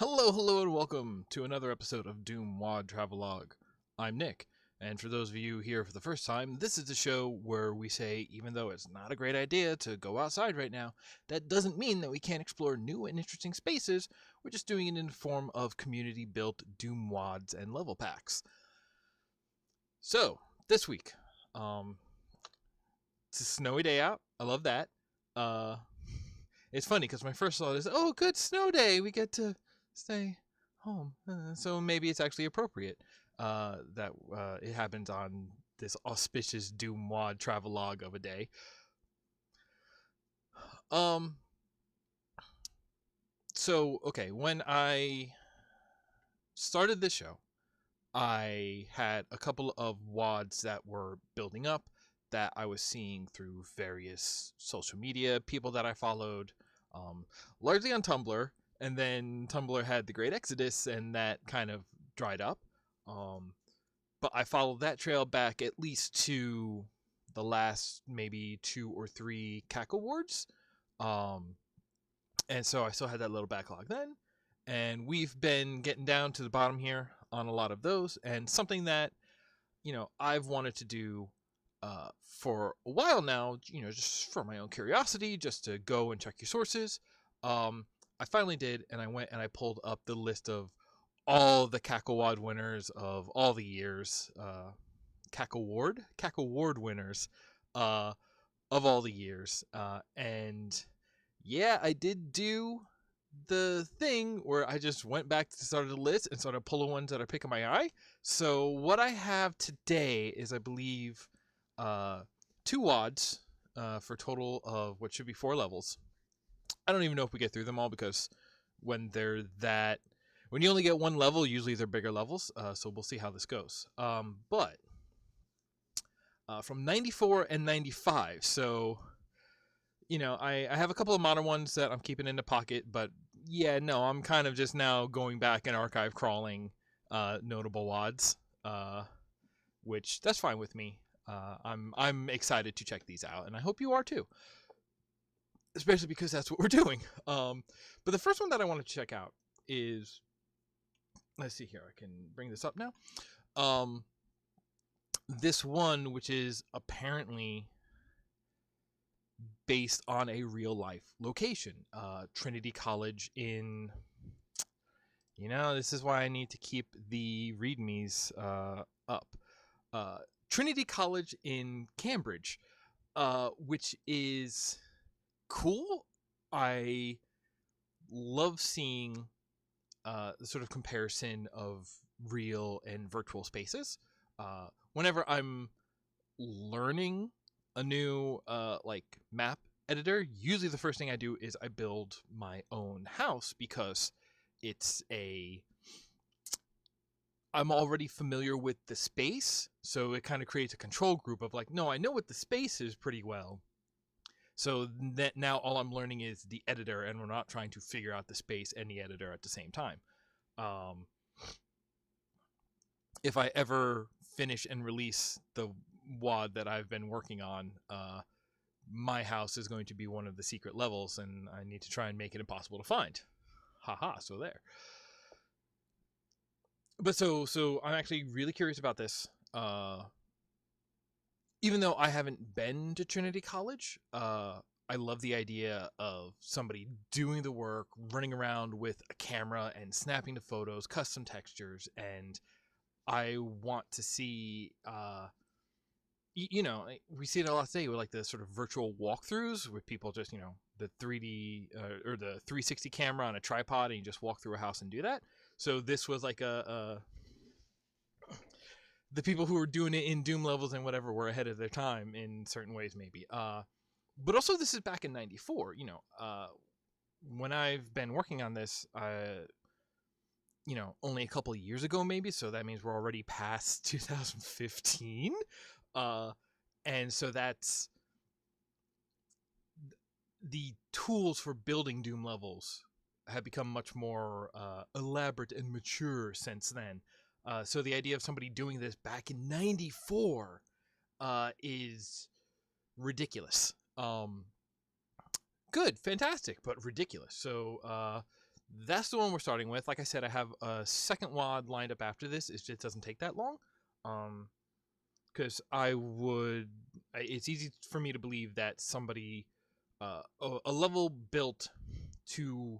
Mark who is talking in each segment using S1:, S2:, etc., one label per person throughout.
S1: Hello, and welcome to another episode of Doom WAD Travelogue. I'm Nick, and for those of you here for the first time, this is the show where we say, even though it's not a great idea to go outside right now, that doesn't mean that we can't explore new and interesting spaces. We're just doing it in the form of community-built Doom WADs and level packs. So, this week, it's a snowy day out. I love that. It's funny because my first thought is, oh, good snow day. We get to stay home. So maybe it's actually appropriate that it happens on this auspicious Doom WAD travelogue of a day. So, okay, when I started this show, I had a couple of WADs that were building up that I was seeing through various social media, people that I followed, largely on Tumblr. And then Tumblr had the Great Exodus, and that kind of dried up. But I followed that trail back at least to the last maybe 2 or 3 CAC awards. And so I still had that little backlog then. And we've been getting down to the bottom here on a lot of those. And something that, I've wanted to do for a while now, just for my own curiosity, just to go and check your sources. I finally did, and I went and I pulled up the list of all the CAC Award winners of all the years. CAC Award winners of all the years. And yeah, I did do the thing where I just went back to the start of the list and started pulling ones that are picking my eye. So what I have today is, I believe, 2 WADs for a total of what should be 4 levels. I don't even know if we get through them all, because when you only get 1 level, usually they're bigger levels. So we'll see how this goes. But from 94 and 95, so I have a couple of modern ones that I'm keeping in the pocket, but yeah, no, I'm kind of just now going back and archive crawling notable WADs, which that's fine with me. I'm excited to check these out, and I hope you are too, especially because that's what we're doing. But the first one that I want to check out is, let's see here, I can bring this up now. This one, which is apparently based on a real life location, Trinity College in, this is why I need to keep the readmes up. Trinity College in Cambridge, which is cool. I love seeing the sort of comparison of real and virtual spaces. Whenever I'm learning a new map editor, usually the first thing I do is I build my own house, because I'm already familiar with the space, so it kind of creates a control group of no, I know what the space is pretty well. So that now all I'm learning is the editor, and we're not trying to figure out the space and the editor at the same time. If I ever finish and release the WAD that I've been working on, my house is going to be one of the secret levels, and I need to try and make it impossible to find. Haha, so there. But so I'm actually really curious about this. Even though I haven't been to Trinity College, I love the idea of somebody doing the work, running around with a camera and snapping the photos, custom textures, and I want to see, we see it a lot today with the sort of virtual walkthroughs with people just, the 3D or the 360 camera on a tripod, and you just walk through a house and do that. So this was the people who were doing it in Doom levels and whatever were ahead of their time in certain ways, maybe. But also, this is back in 94. When I've been working on this, only a couple of years ago, maybe. So that means we're already past 2015. And so that's the tools for building Doom levels have become much more elaborate and mature since then. So the idea of somebody doing this back in 94 is ridiculous. Good, fantastic, but ridiculous. So that's the one we're starting with. Like I said, I have a second WAD lined up after this. It just doesn't take that long. Because it's easy for me to believe that somebody, a level built to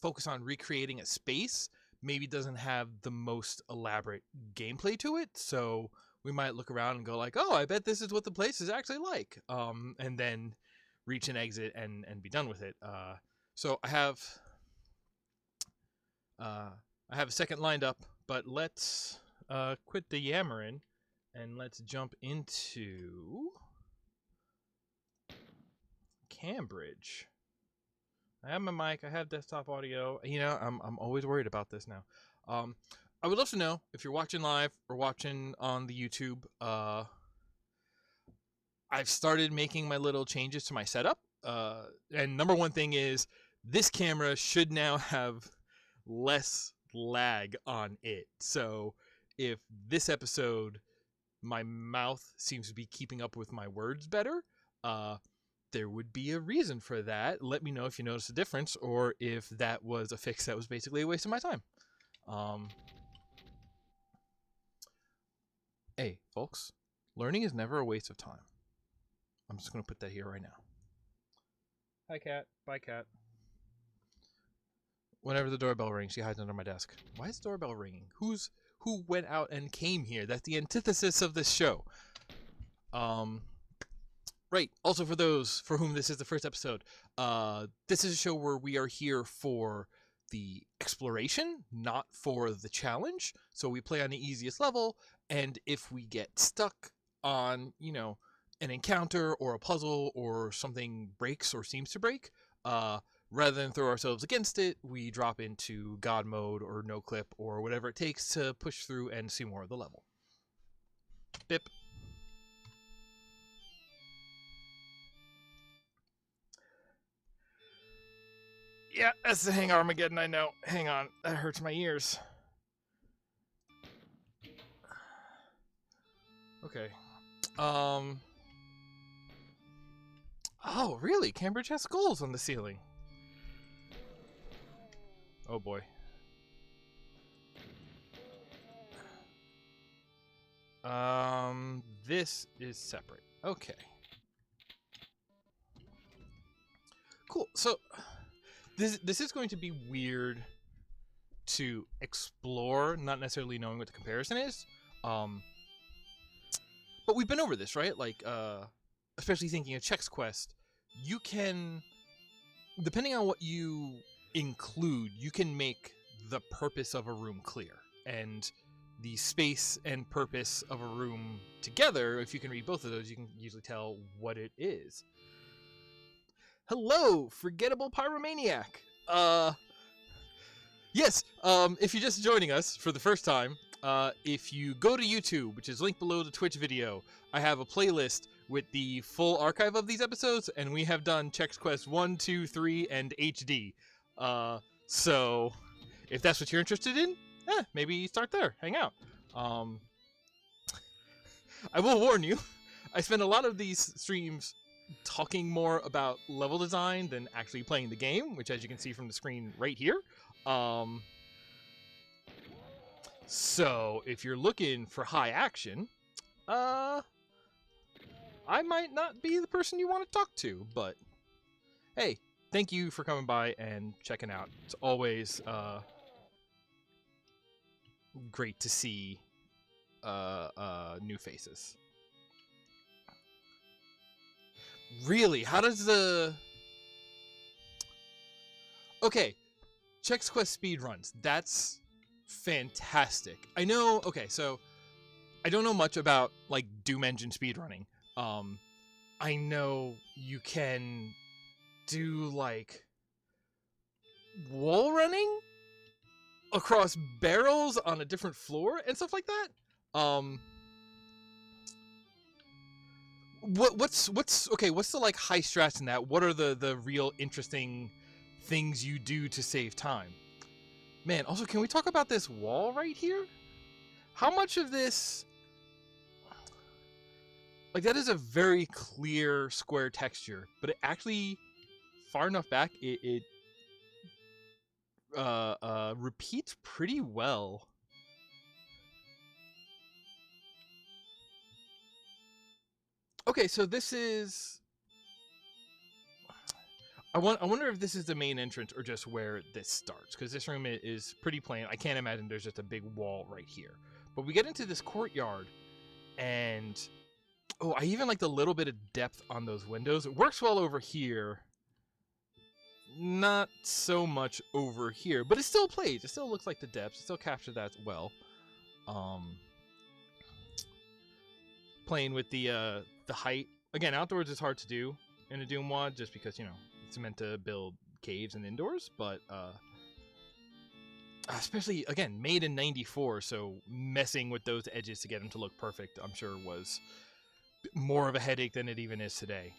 S1: focus on recreating a space maybe doesn't have the most elaborate gameplay to it. So we might look around and go like, oh, I bet this is what the place is actually like. And then reach an exit and be done with it. So I have a second lined up, but let's quit the yammering and let's jump into Cambridge. I have my mic. I have desktop audio. You know, I'm always worried about this now. I would love to know if you're watching live or watching on the YouTube. I've started making my little changes to my setup. And number one thing is this camera should now have less lag on it. So if this episode my mouth seems to be keeping up with my words better, there would be a reason for that. Let me know if you notice a difference or if that was a fix that was basically a waste of my time. Hey, folks, learning is never a waste of time. I'm just going to put that here right now. Hi, cat. Bye, cat. Whenever the doorbell rings, she hides under my desk. Why is the doorbell ringing? Who went out and came here? That's the antithesis of this show. Right. Also, for those for whom this is the first episode, this is a show where we are here for the exploration, not for the challenge. So we play on the easiest level, and if we get stuck on, an encounter or a puzzle or something breaks or seems to break, rather than throw ourselves against it, we drop into God mode or no clip or whatever it takes to push through and see more of the level. Bip. Yeah, that's the Hang Armageddon, I know. Hang on, that hurts my ears. Okay. Oh, really? Cambridge has skulls on the ceiling. Oh boy. This is separate. Okay. Cool. So this is going to be weird to explore, not necessarily knowing what the comparison is. But we've been over this, right? Like, especially thinking of Chex Quest, you can, depending on what you include, you can make the purpose of a room clear. And the space and purpose of a room together, if you can read both of those, you can usually tell what it is. Hello, Forgettable Pyromaniac. Yes, if you're just joining us for the first time, if you go to YouTube, which is linked below the Twitch video, I have a playlist with the full archive of these episodes, and we have done Chex Quest 1, 2, 3, and HD. So, if that's what you're interested in, maybe start there, hang out. I will warn you, I spend a lot of these streams talking more about level design than actually playing the game, which as you can see from the screen right here. So if you're looking for high action, I might not be the person you want to talk to, but hey, thank you for coming by and checking out. It's always great to see new faces. Really? How does the... Okay, Chex Quest speedruns. That's fantastic. I know... Okay, so I don't know much about, like, Doom Engine speedrunning. I know you can do, like, wall running across barrels on a different floor and stuff like that. What's the like high strats in that? What are the real interesting things you do to save time? Man, also, can we talk about this wall right here? How much of this, like, that is a very clear square texture, but it actually far enough back repeats pretty well. Okay, so this is. I wonder if this is the main entrance or just where this starts, because this room is pretty plain. I can't imagine there's just a big wall right here. But we get into this courtyard, and oh, I even like the little bit of depth on those windows. It works well over here. Not so much over here, but it still plays. It still looks like the depth. It still captures that well. Playing with the height. Again, outdoors is hard to do in a Doom WAD, just because, you know, it's meant to build caves and indoors, but especially, again, made in 94, so messing with those edges to get them to look perfect, I'm sure was more of a headache than it even is today.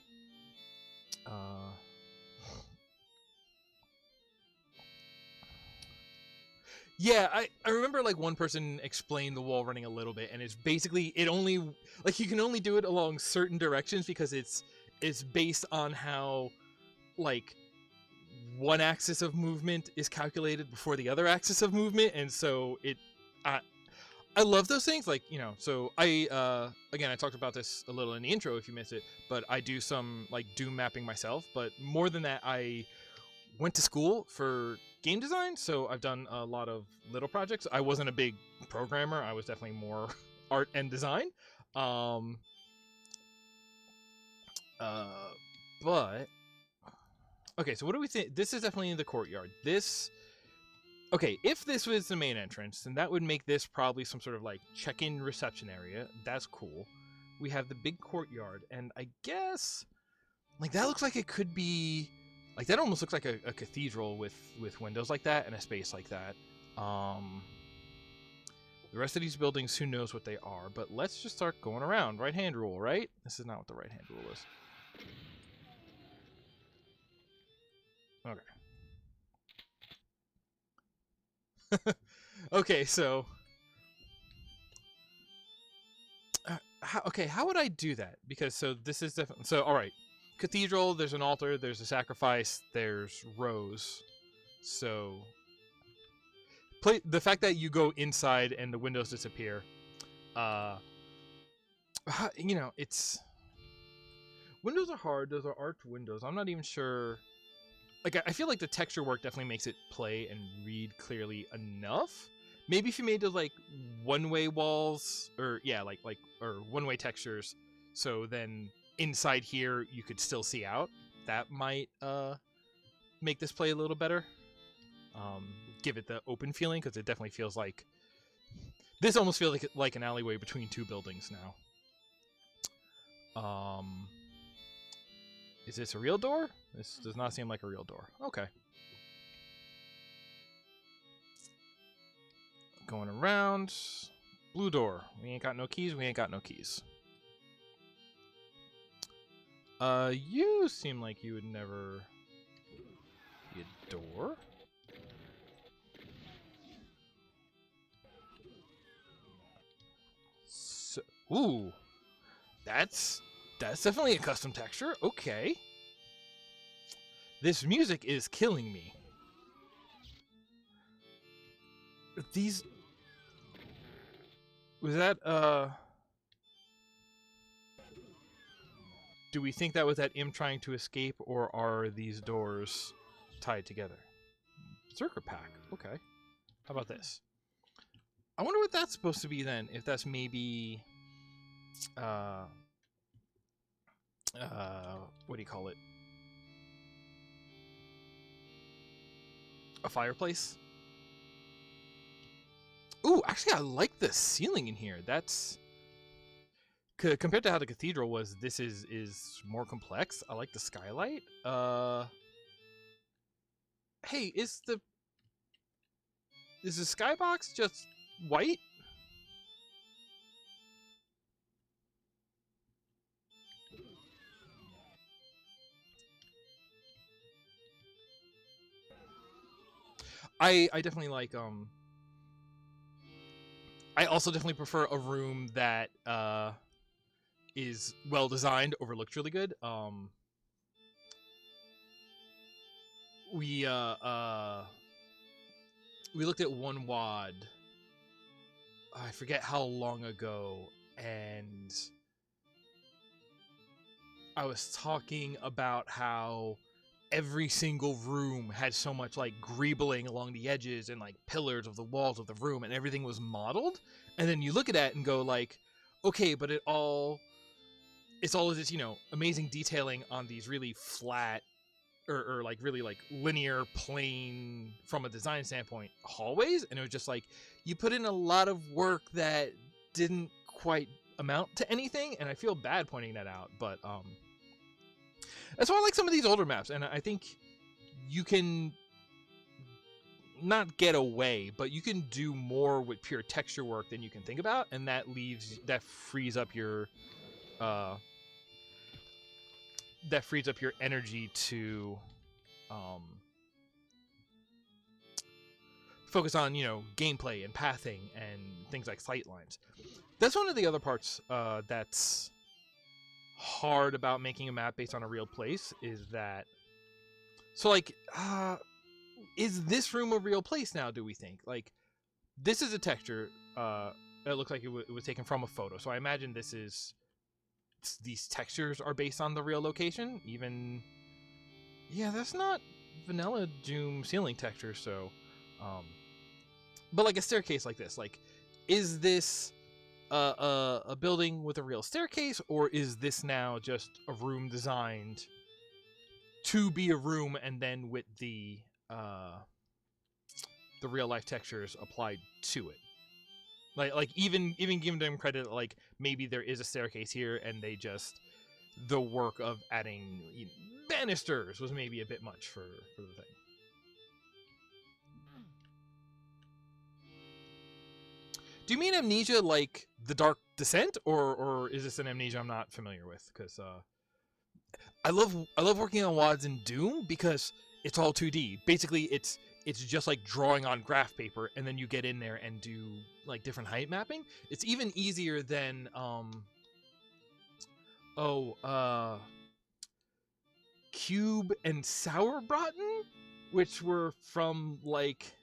S1: Yeah, I remember like one person explained the wall running a little bit, and it's basically it only like you can only do it along certain directions because it's based on how like one axis of movement is calculated before the other axis of movement, and so it I love those things, like, you know. So I again, I talked about this a little in the intro if you missed it, but I do some like Doom mapping myself, but more than that, I went to school for game design, so I've done a lot of little projects. I wasn't a big programmer. I was definitely more art and design. But okay, so what do we think? This is definitely in the courtyard. This, okay, if this was the main entrance, then that would make this probably some sort of like check-in reception area. That's cool. We have the big courtyard, and I guess like that looks like it could be like that almost looks like a cathedral with windows like that and a space like that. The rest of these buildings, who knows what they are, but let's just start going around. Right hand rule, right? This is not what the right hand rule is. Okay. Okay, so how would I do that? Because so this is definitely so. All right, cathedral. There's an altar. There's a sacrifice. There's rows. So play the fact that you go inside and the windows disappear. You know, it's windows are hard. Those are arched windows. I'm not even sure. Like, I feel like the texture work definitely makes it play and read clearly enough. Maybe if you made those like one-way walls, or yeah, like or one-way textures, so then inside here you could still see out. That might make this play a little better. Give it the open feeling, because it definitely feels like this almost feels like an alleyway between two buildings now. Is this a real door? This does not seem like a real door. Okay. Going around. Blue door. We ain't got no keys. We ain't got no keys. You seem like you would never be a door. So, ooh. That's definitely a custom texture. Okay. This music is killing me. These... Was that, do we think that was that imp trying to escape, or are these doors tied together? Circuit pack. Okay. How about this? I wonder what that's supposed to be then. If that's maybe... what do you call it? A fireplace? Ooh, actually, I like the ceiling in here. That's... Compared to how the cathedral was, this is more complex. I like the skylight. Hey, is the skybox just white? I definitely like I also definitely prefer a room that is well designed over looks really good. We we looked at one WAD. I forget how long ago, and I was talking about how every single room had so much like greebling along the edges and like pillars of the walls of the room, and everything was modeled. And then you look at it and go like, okay, but it's all this, you know, amazing detailing on these really flat or like really like linear plain from a design standpoint hallways, and it was just like you put in a lot of work that didn't quite amount to anything, and I feel bad pointing that out, but that's why I like some of these older maps, and I think you can not get away, but you can do more with pure texture work than you can think about, and that frees up your energy to focus on, you know, gameplay and pathing and things like sight lines. That's one of the other parts that's hard about making a map based on a real place, is that, so like is this room a real place now, do we think? Like, this is a texture it looks like it was taken from a photo, so I imagine these textures are based on the real location. Even, yeah, that's not vanilla Doom ceiling texture, so but like a staircase like this, like, is this a building with a real staircase, or is this now just a room designed to be a room and then with the real life textures applied to it? Like even giving them credit, like maybe there is a staircase here and they just, the work of adding, you know, banisters was maybe a bit much for the thing. Do you mean Amnesia like the Dark Descent, or is this an Amnesia I'm not familiar with? Because I love working on WADs in Doom because it's all 2D. Basically, it's just like drawing on graph paper, and then you get in there and do like different height mapping. It's even easier than Cube and Sauerbraten, which were from like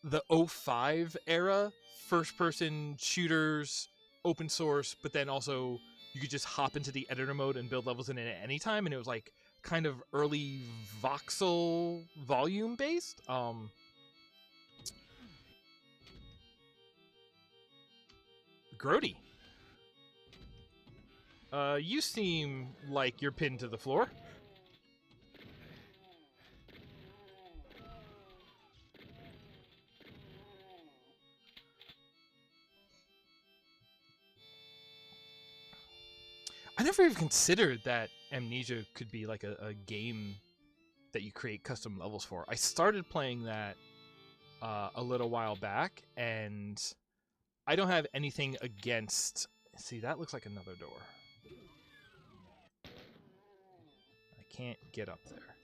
S1: the 05 era, first person shooters, open source, but then also you could just hop into the editor mode and build levels in it at any time, and it was like kind of early voxel volume based. Grody, you seem like you're pinned to the floor. I never even considered that Amnesia could be like a game that you create custom levels for. I started playing that a little while back, and I don't have anything against... See, that looks like another door. I can't get up there.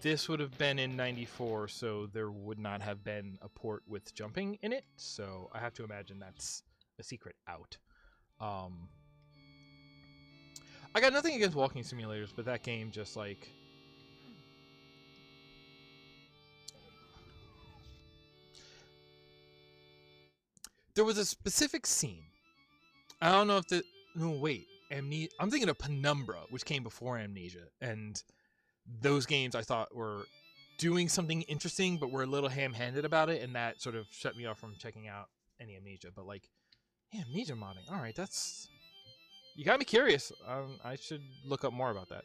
S1: This would have been in 94, so there would not have been a port with jumping in it, so I have to imagine that's a secret out. I got nothing against walking simulators, but that game just like... There was a specific scene. I don't know if the... No, wait. Amnesia... I'm thinking of Penumbra, which came before Amnesia, and those games I thought were doing something interesting, but were a little ham-handed about it, and that sort of shut me off from checking out any Amnesia. But like, yeah, Amnesia modding. All right, that's... You got me curious. I should look up more about that.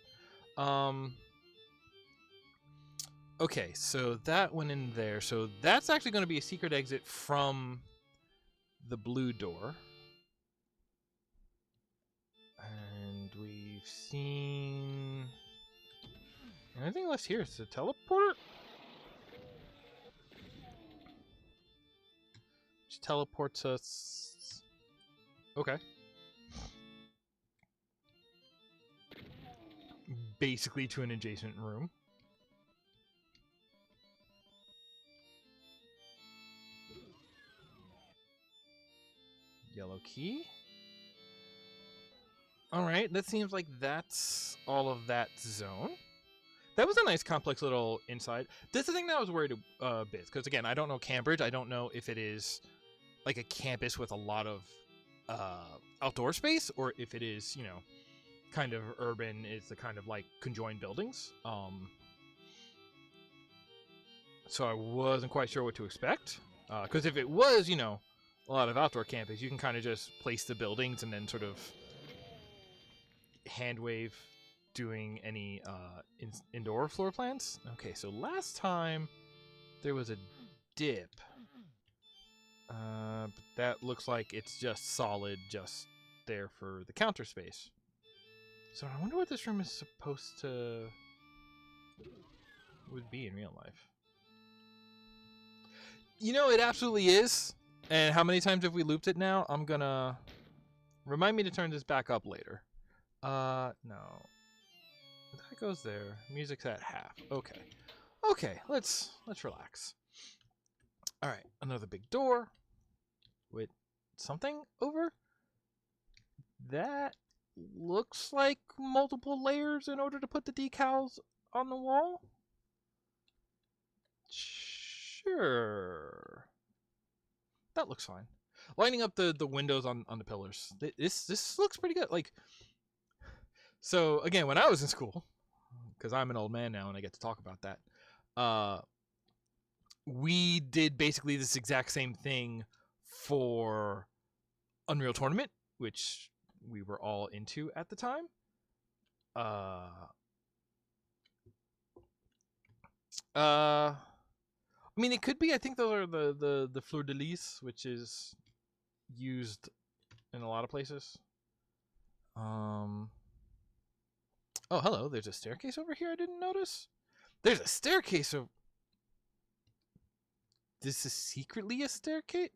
S1: Okay, so that went in there. So that's actually going to be a secret exit from the blue door. And we've seen... Anything left here? Is it a teleporter? Which teleports us... Okay. Basically to an adjacent room. Yellow key. Alright, that seems like that's all of that zone. That was a nice complex little inside. That's the thing that I was worried a bit, because again, I don't know Cambridge. I don't know if it is like a campus with a lot of outdoor space, or if it is, kind of urban. It's the kind of like conjoined buildings. So I wasn't quite sure what to expect. Because if it was, a lot of outdoor campus, you can kind of just place the buildings and then sort of hand wave doing any indoor floor plans. Okay, so last time there was a dip. But that looks like it's just solid, just there for the counter space. So I wonder what this room is supposed to would be in real life. It absolutely is. And how many times have we looped it now? I'm gonna remind me to turn this back up later. No. That goes there. Music's at half. Okay, let's relax. All right, another big door with something over. That looks like multiple layers in order to put the decals on the wall. Sure. That looks fine. Lining up the windows on the pillars. This looks pretty good. Like, so again, when I was in school, because I'm an old man now and I get to talk about that, we did basically this exact same thing for Unreal Tournament, which we were all into at the time. I mean, it could be. I think those are the fleur de lis, which is used in a lot of places. Oh, hello. There's a staircase over here I didn't notice. There's a staircase over... This is secretly a staircase?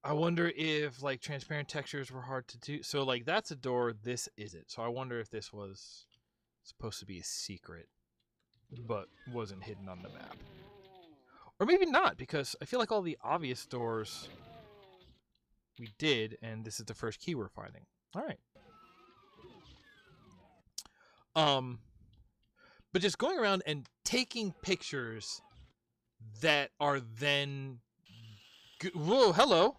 S1: I wonder if, like, transparent textures were hard to do. So, like, that's a door. This isn't. So I wonder if this was supposed to be a secret, but wasn't hidden on the map. Or maybe not, because I feel like all the obvious doors we did, and this is the first key we're finding. All right. But just going around and taking pictures that are then... Whoa, hello.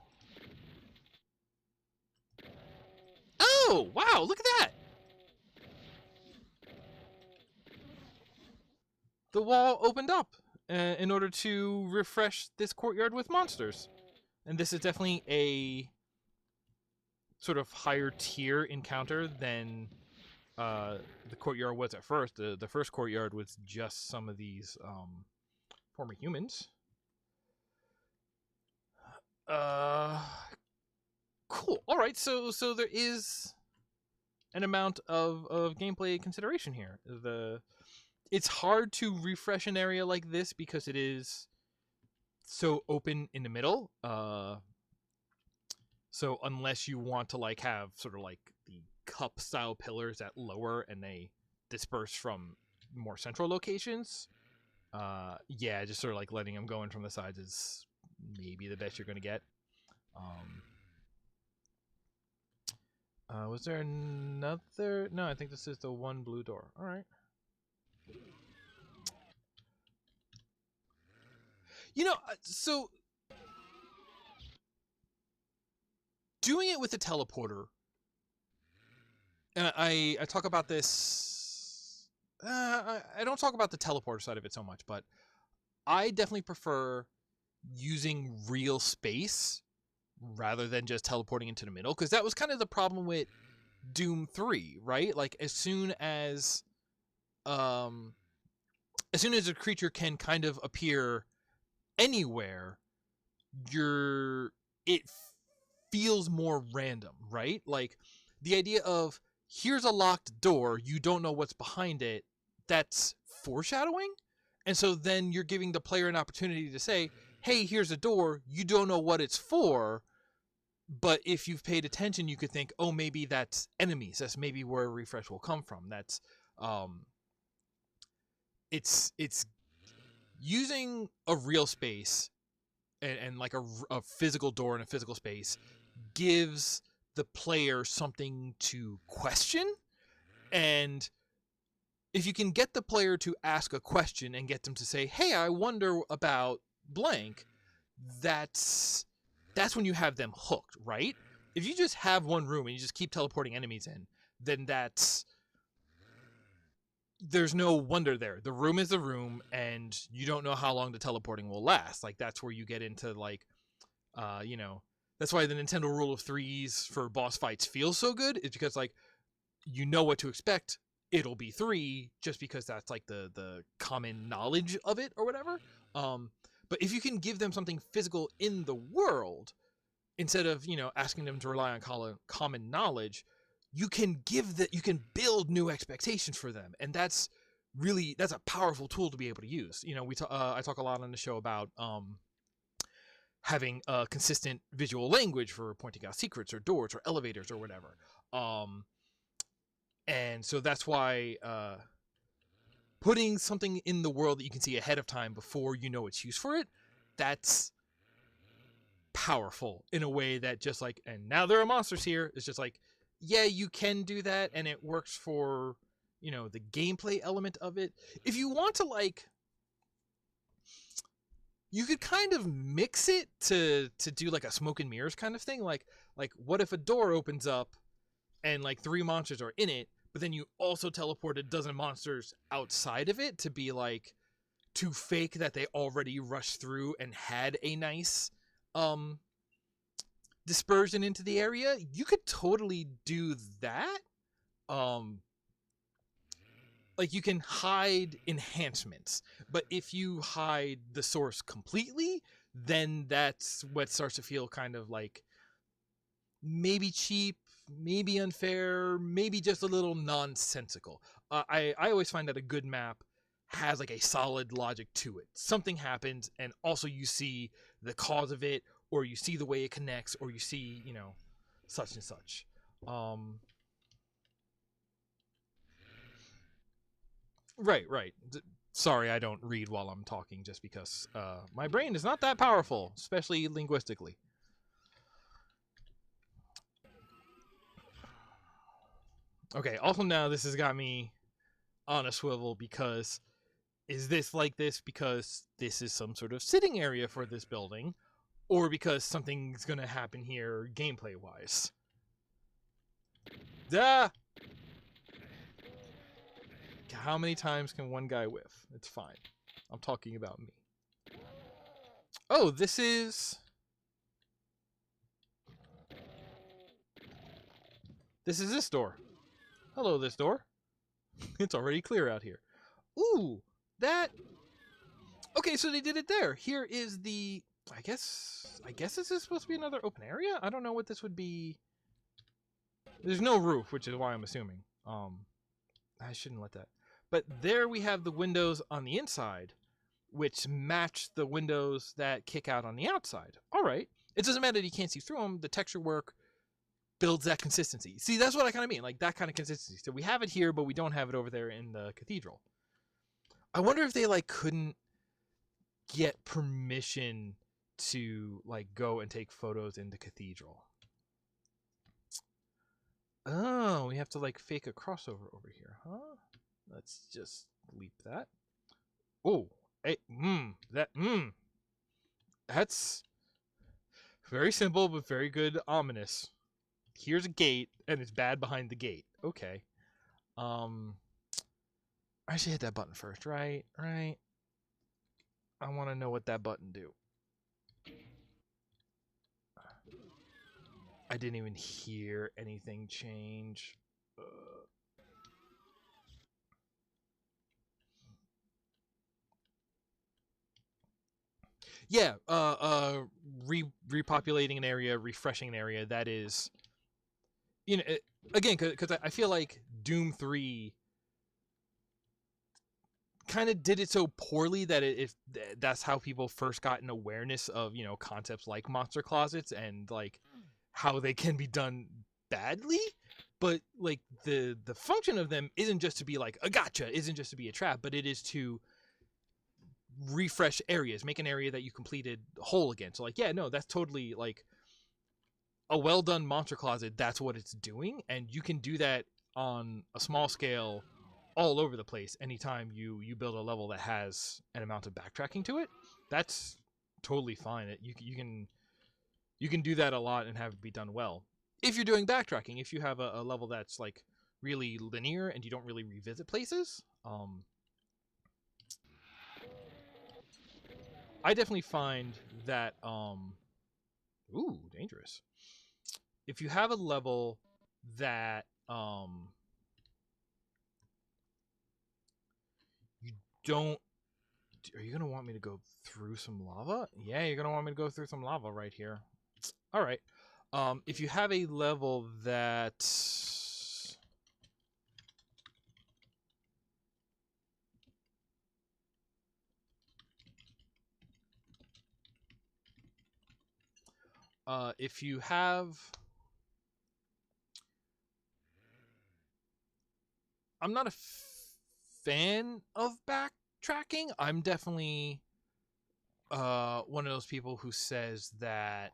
S1: Oh, wow, look at that. The wall opened up in order to refresh this courtyard with monsters. And this is definitely a sort of higher tier encounter than the courtyard was at first. The first courtyard was just some of these former humans. Cool. All right, so there is an amount of gameplay consideration here. It's hard to refresh an area like this because it is so open in the middle. So unless you want to like have sort of like the cup style pillars that lower and they disperse from more central locations, yeah, just sort of like letting them go in from the sides is maybe the best you're going to get. Was there another? No, I think this is the one blue door. All right. So doing it with the teleporter, and I talk about this. I don't talk about the teleporter side of it so much, but I definitely prefer using real space rather than just teleporting into the middle, because that was kind of the problem with Doom 3, right? Like as soon as a creature can kind of appear anywhere, it feels more random, right? Like the idea of here's a locked door, you don't know what's behind it, that's foreshadowing. And so then you're giving the player an opportunity to say, hey, here's a door, you don't know what it's for, but if you've paid attention, you could think, oh, maybe that's enemies. That's maybe where a refresh will come from. That's, it's using a real space and like a physical door in a physical space gives the player something to question. And if you can get the player to ask a question and get them to say, hey, I wonder about blank, that's when you have them hooked, right? If you just have one room and you just keep teleporting enemies in, then there's no wonder there. The room is the room, and you don't know how long the teleporting will last. Like, that's where you get into, like, that's why the Nintendo rule of threes for boss fights feels so good, is because, like, you know what to expect. It'll be 3 just because that's, like, the common knowledge of it or whatever. But if you can give them something physical in the world, instead of, asking them to rely on common knowledge, you can build new expectations for them. And that's a powerful tool to be able to use. I talk a lot on the show about having a consistent visual language for pointing out secrets or doors or elevators or whatever. And so that's why putting something in the world that you can see ahead of time before you know its use for it, that's powerful in a way that just like, and now there are monsters here. It's just like, yeah, you can do that, and it works for, the gameplay element of it. If you want to, like, you could kind of mix it to do like a smoke and mirrors kind of thing. Like what if a door opens up and like 3 monsters are in it, but then you also teleport a dozen monsters outside of it to be like, to fake that they already rushed through and had a nice dispersion into the area. You could totally do that. Like, you can hide enhancements, but if you hide the source completely, then that's what starts to feel kind of like maybe cheap, maybe unfair, maybe just a little nonsensical. I always find that a good map has like a solid logic to it. Something happens, and also you see the cause of it, or you see the way it connects, or you see, such and such. Right. Sorry, I don't read while I'm talking, just because my brain is not that powerful, especially linguistically. Okay, also now this has got me on a swivel, because is this like this because this is some sort of sitting area for this building, or because something's gonna happen here gameplay wise? Duh! How many times can one guy whiff? It's fine. I'm talking about me. Oh, this is this door. Hello, this door. It's already clear out here. Ooh, that... Okay, so they did it there. Here is the... I guess this is supposed to be another open area? I don't know what this would be. There's no roof, which is why I'm assuming. I shouldn't let that. But there we have the windows on the inside, which match the windows that kick out on the outside. All right. It doesn't matter that you can't see through them. The texture work builds that consistency. See, that's what I kind of mean. Like, that kind of consistency. So we have it here, but we don't have it over there in the cathedral. I wonder if they, like, couldn't get permission to, like, go and take photos in the cathedral. Oh, we have to, like, fake a crossover over here, huh? Let's just leap that. Oh, hey, that's very simple, but very good, ominous. Here's a gate, and it's bad behind the gate. Okay. I should hit that button first, right? I want to know what that button do. I didn't even hear anything change. Yeah, repopulating an area, refreshing an area, that is, again, because I feel like Doom 3 kind of did it so poorly that that's how people first got an awareness of, concepts like monster closets and, like, how they can be done badly. But, like, the function of them isn't just to be like a gotcha, isn't just to be a trap, but it is to refresh areas, make an area that you completed whole again. So, like, yeah, no, that's totally, like, a well done monster closet, that's what it's doing, and you can do that on a small scale all over the place. Anytime you build a level that has an amount of backtracking to it, that's totally fine. You can do that a lot and have it be done well. If you're doing backtracking, if you have a level that's like really linear and you don't really revisit places, I definitely find that ooh, dangerous. If you have a level that you don't, are you gonna want me to go through some lava? Yeah, you're gonna want me to go through some lava right here. All right. If you have a level that if you have, I'm not a fan of backtracking. I'm definitely one of those people who says that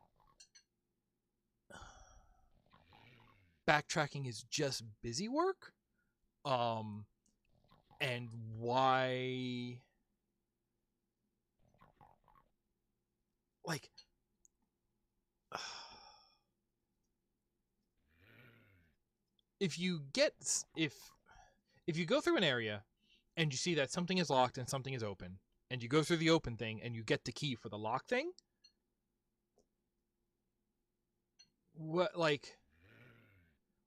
S1: backtracking is just busy work. And why, like, if you get if you go through an area and you see that something is locked and something is open, and you go through the open thing and you get the key for the lock thing, what, like,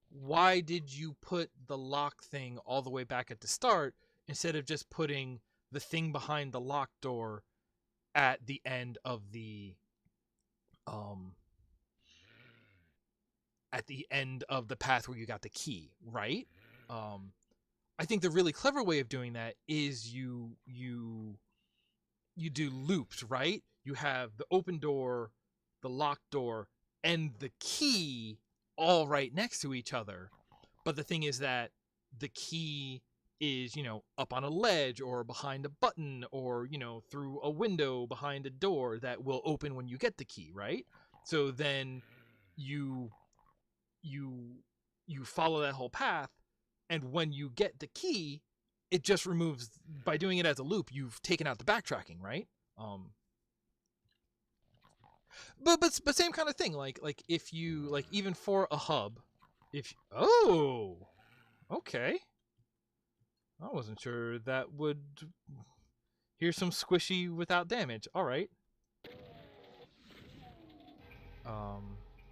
S1: why did you put the lock thing all the way back at the start instead of just putting the thing behind the locked door at the end of the path where you got the key, right? I think the really clever way of doing that is you do loops, right? You have the open door, the locked door, and the key all right next to each other. But the thing is that the key is, up on a ledge or behind a button or, through a window behind a door that will open when you get the key, right? So then you follow that whole path, and when you get the key, it just removes, by doing it as a loop, you've taken out the backtracking, right? But same kind of thing. Like if you, like, even for a hub, if okay, I wasn't sure that would. Here's some squishy without damage. All right.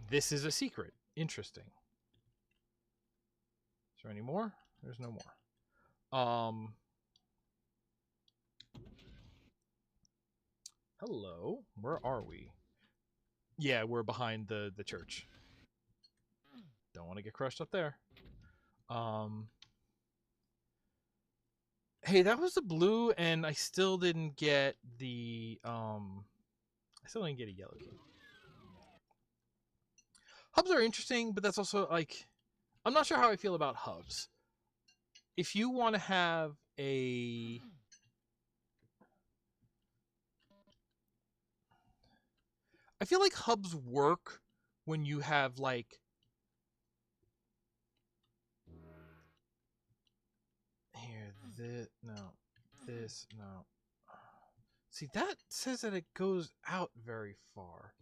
S1: This is a secret. Interesting. Is there any more? There's no more. Hello. Where are we? Yeah, we're behind the church. Don't want to get crushed up there. Hey, that was the blue, and I still didn't get the I still didn't get a yellow key. Hubs are interesting, but that's also, like, I'm not sure how I feel about hubs. If you want to have a, I feel like hubs work when you have, like, here, this, no, this, no. See, that says that it goes out very far.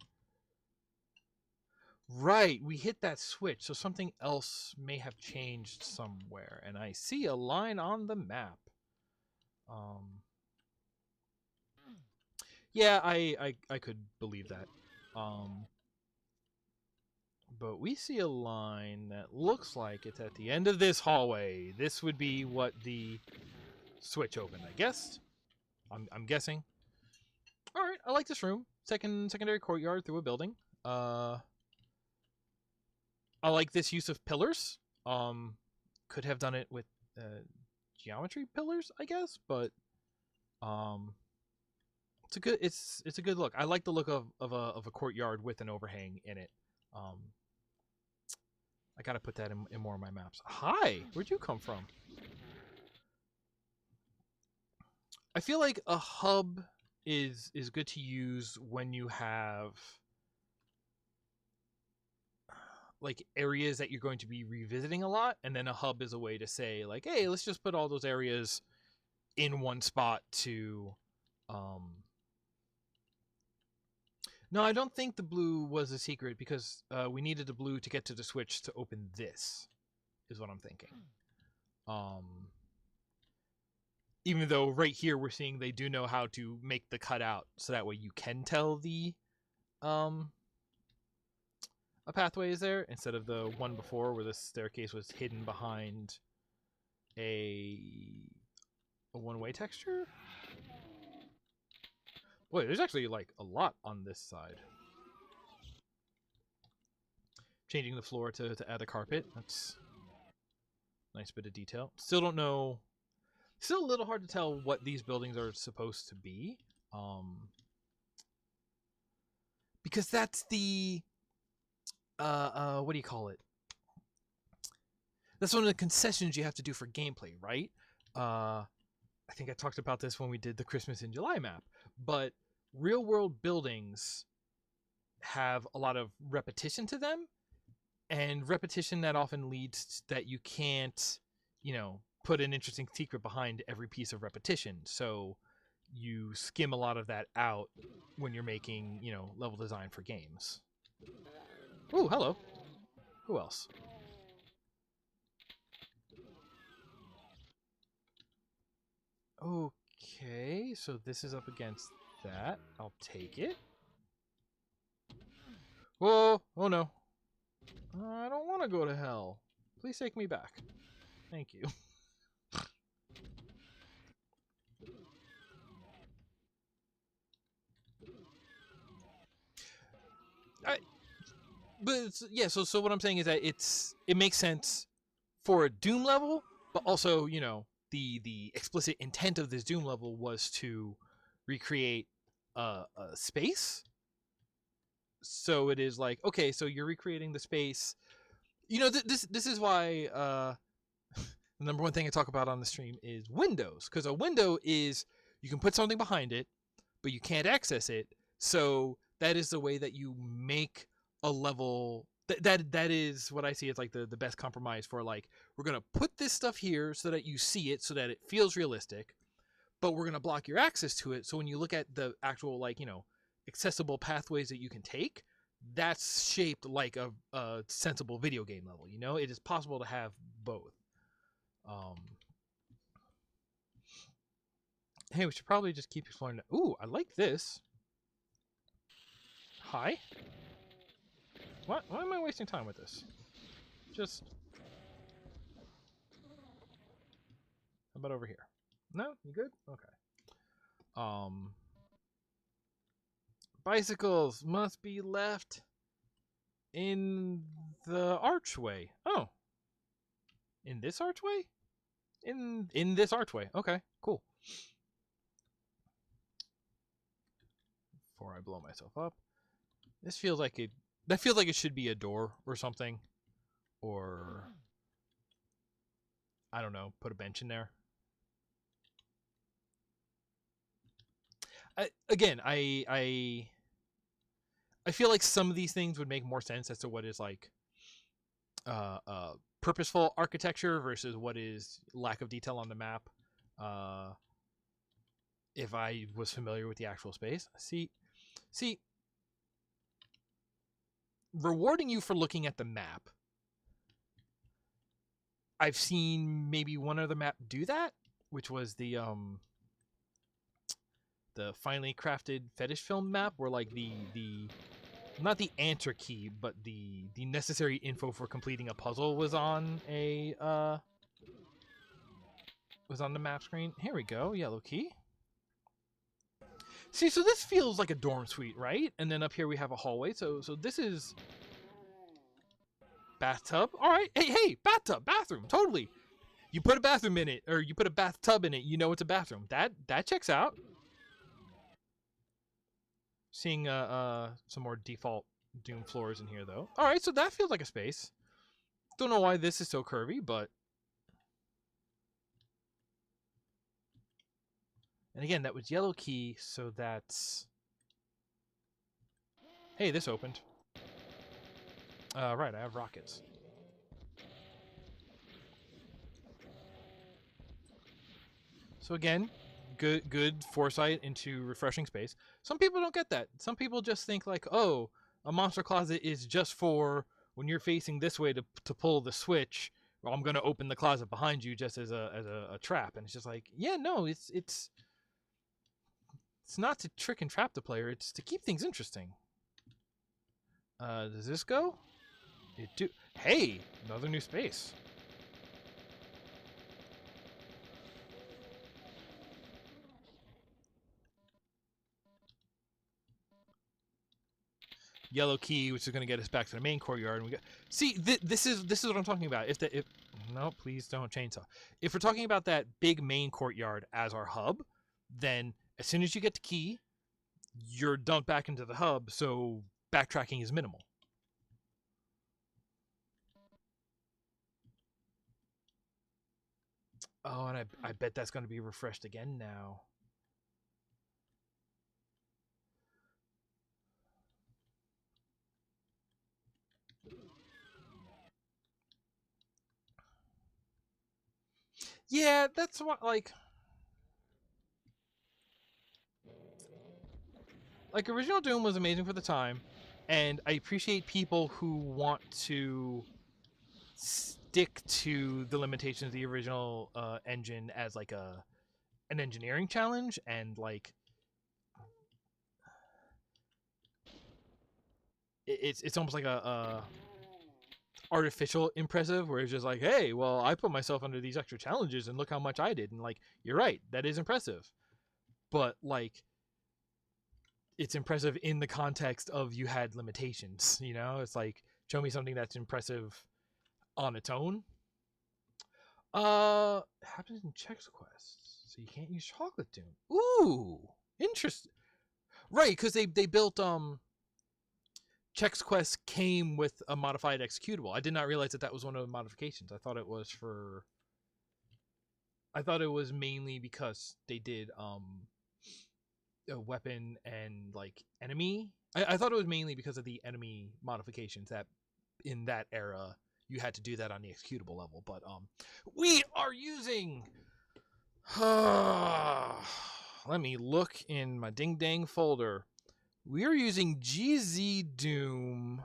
S1: Right, we hit that switch, so something else may have changed somewhere, and I see a line on the map. Yeah, I could believe that. But we see a line that looks like it's at the end of this hallway. This would be what the switch opened, I guess. I'm guessing. All right, I like this room. Secondary courtyard through a building. I like this use of pillars. Could have done it with geometry pillars, I guess, but it's a good look. I like the look of a courtyard with an overhang in it. I gotta put that in more of my maps. Hi, where'd you come from? I feel like a hub is good to use when you have. like areas that you're going to be revisiting a lot, and then a hub is a way to say like, hey, let's just put all those areas in one spot to no, I don't think the blue was a secret because we needed the blue to get to the switch to open this, is what I'm thinking. Even though right here we're seeing they do know how to make the cutout so that way you can tell the a pathway is there instead of the one before where the staircase was hidden behind a one-way texture. Boy, there's actually like a lot on this side. Changing the floor to add a carpet. That's a nice bit of detail. Still don't know. Still a little hard to tell what these buildings are supposed to be. Because that's the what do you call it? That's one of the concessions you have to do for gameplay, right? I think I talked about this when we did the Christmas in July map, but real world buildings have a lot of repetition to them, and repetition that often leads to that you can't, put an interesting secret behind every piece of repetition. So you skim a lot of that out when you're making, level design for games. Ooh, hello. Who else? Okay, so this is up against that. I'll take it. Whoa! Oh no. I don't want to go to hell. Please take me back. Thank you. Yeah, so what I'm saying is that it makes sense for a Doom level, but also, the explicit intent of this Doom level was to recreate a space. So it is like, okay, so you're recreating the space. This is why the number one thing I talk about on the stream is windows, because a window is you can put something behind it, but you can't access it. So that is the way that you make a level. That is what I see as like the best compromise for like, we're gonna put this stuff here so that you see it, so that it feels realistic, but we're gonna block your access to it. So when you look at the actual like accessible pathways that you can take, that's shaped like a sensible video game level. It is possible to have both. Hey, we should probably just keep exploring. Ooh, I like this. Hi. What? Why am I wasting time with this? Just. How about over here? No, you good? Okay. Bicycles must be left in the archway. Oh. In this archway? In this archway. Okay, cool. Before I blow myself up. This feels like it. That feels like it should be a door or something, or I don't know. Put a bench in there. I feel like some of these things would make more sense as to what is like purposeful architecture versus what is lack of detail on the map. If I was familiar with the actual space, see. Rewarding you for looking at the map. I've seen maybe one other map do that, which was the finely crafted fetish film map, where like the not the answer key, but the necessary info for completing a puzzle was on the map screen. Here we go, yellow key. See, so this feels like a dorm suite, right? And then up here we have a hallway. So this is bathtub. All right, hey, bathtub, bathroom, totally. You put a bathroom in it, or you put a bathtub in it, it's a bathroom. That checks out. Seeing some more default Doom floors in here, though. All right, so that feels like a space. Don't know why this is so curvy, but... And again, that was yellow key, so that's... Hey, this opened. Right, I have rockets. So again, good foresight into refreshing space. Some people don't get that. Some people just think like, oh, a monster closet is just for when you're facing this way to pull the switch. Well, I'm gonna open the closet behind you just as a trap, and it's just like, yeah, no, it's not to trick and trap the player. It's to keep things interesting. Does this go? It do. Hey, another new space. Yellow key, which is going to get us back to the main courtyard. And we got see this is what I'm talking about. If no, please don't chainsaw. If we're talking about that big main courtyard as our hub, then as soon as you get the key, you're dumped back into the hub. So backtracking is minimal. Oh, and I bet that's going to be refreshed again now. Yeah, that's what like original Doom was amazing for the time, and I appreciate people who want to stick to the limitations of the original engine as like an engineering challenge, and like it's almost like a artificial impressive, where it's just like, hey, well, I put myself under these extra challenges and look how much I did, and like, you're right, that is impressive, but like it's impressive in the context of you had limitations, you know. It's like, show me something that's impressive on its own. Happens in Chex Quest, so you can't use Chocolate Doom. Ooh, interesting. Right, because they built Chex Quest came with a modified executable. I did not realize that was one of the modifications. I thought it was for. I thought it was mainly because they did a weapon and like enemy. I thought it was mainly because of the enemy modifications that in that era you had to do that on the executable level. But we are using. Let me look in my ding dang folder. We are using GZ Doom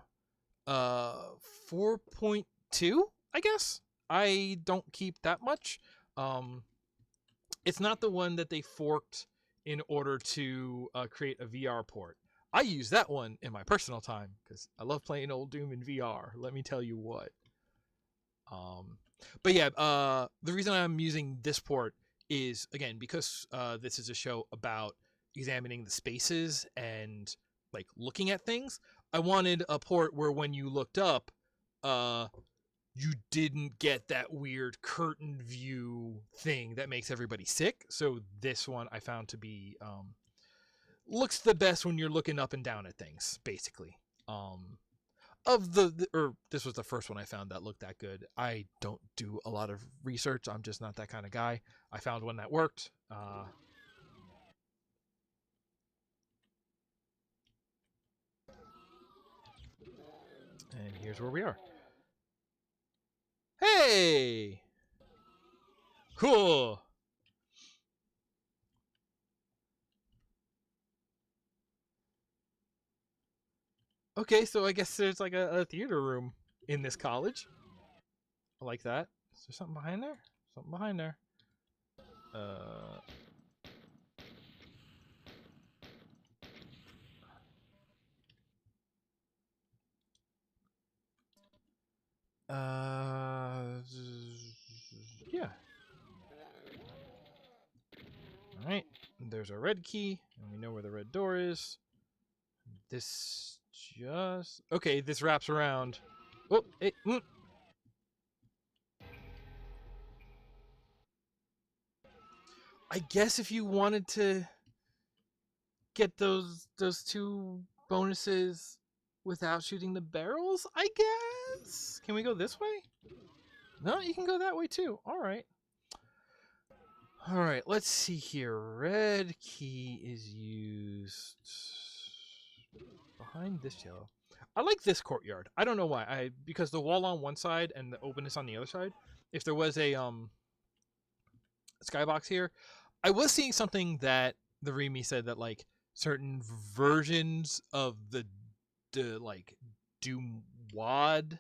S1: 4.2, I guess. I don't keep that much. It's not the one that they forked in order to create a VR port. I use that one in my personal time because I love playing old Doom in VR. Let me tell you what. But yeah, the reason I'm using this port is, again, because this is a show about examining the spaces and like looking at things. I wanted a port where when you looked up, you didn't get that weird curtain view thing that makes everybody sick. So this one I found to be looks the best when you're looking up and down at things, basically. Of or this was the first one I found that looked that good. I don't do a lot of research. I'm just not that kind of guy. I found one that worked. And here's where we are. Hey! Cool! Okay, so I guess there's like a theater room in this college. I like that. Is there something behind there? Something behind there. Uh... Yeah. Alright, there's our red key, and we know where the red door is. This just... Okay, this wraps around. Oh, it... I guess if you wanted to get those two bonuses without shooting the barrels, I guess? Can we go this way? No, you can go that way too. Alright. Alright, let's see here. Red key is used behind this yellow. I like this courtyard. I don't know why. Because the wall on one side and the openness on the other side. If there was a skybox here, I was seeing something that the Remy said that like certain versions of the like Doom WAD,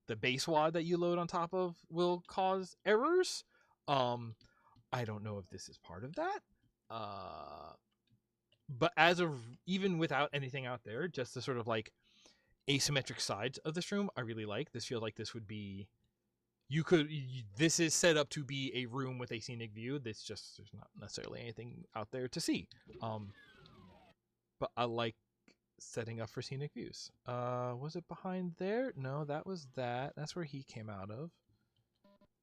S1: the base WAD that you load on top of, will cause errors. I don't know if this is part of that. But as of even without anything out there, just the sort of like asymmetric sides of this room, I really like. This feels like this would be. This is set up to be a room with a scenic view. There's not necessarily anything out there to see. But I like setting up for scenic views. Was it behind there? No, that was that. That's where he came out of.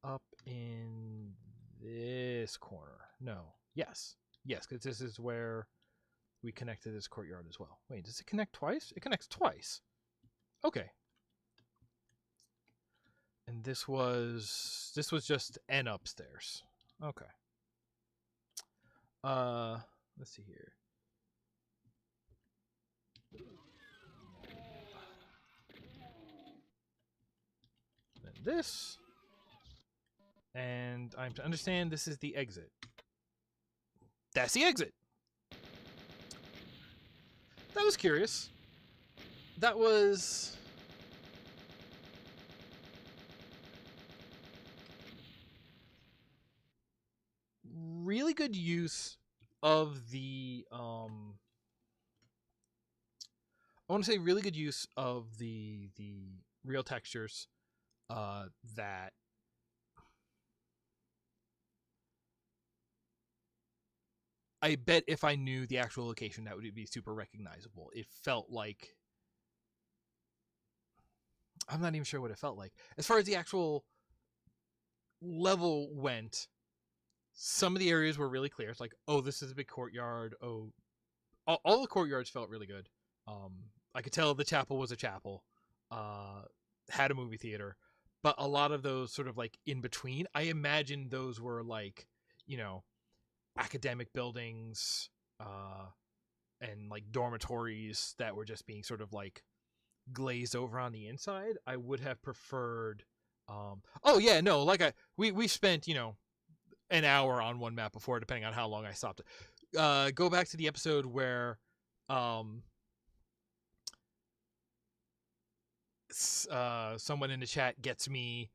S1: Up in this corner. No. Yes, because this is where we connect to this courtyard as well. Wait, does it connect twice? It connects twice. Okay. And this was just an upstairs. Okay. Let's see here. Then this. And I'm to understand this is the exit. That's the exit. That was curious. That was really good use of the I want to say really good use of the real textures that I bet if I knew the actual location, that would be super recognizable. It felt like, I'm not even sure what it felt like. As far as the actual level went, some of the areas were really clear. It's like, oh, this is a big courtyard. Oh, all the courtyards felt really good. I could tell the chapel was a chapel, had a movie theater, but a lot of those sort of like in between, I imagine those were like, academic buildings, and like dormitories that were just being sort of like glazed over on the inside. I would have preferred. Oh yeah, no, like we spent an hour on one map before, depending on how long I stopped it. Go back to the episode where someone in the chat gets me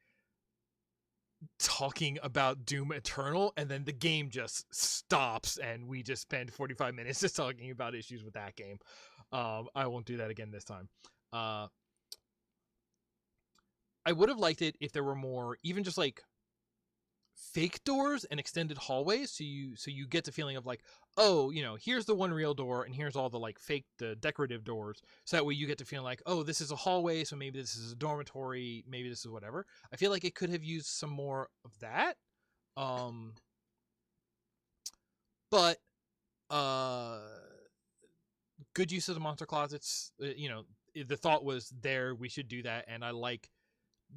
S1: talking about Doom Eternal, and then the game just stops and we just spend 45 minutes just talking about issues with that game. I won't do that again this time. I would have liked it if there were more, even just like fake doors and extended hallways, so you get the feeling of like, oh, here's the one real door and here's all the like fake, the decorative doors, so that way you get to feel like, oh, this is a hallway, so maybe this is a dormitory, maybe this is whatever. I feel like it could have used some more of that. But good use of the monster closets. The thought was there, we should do that, and I like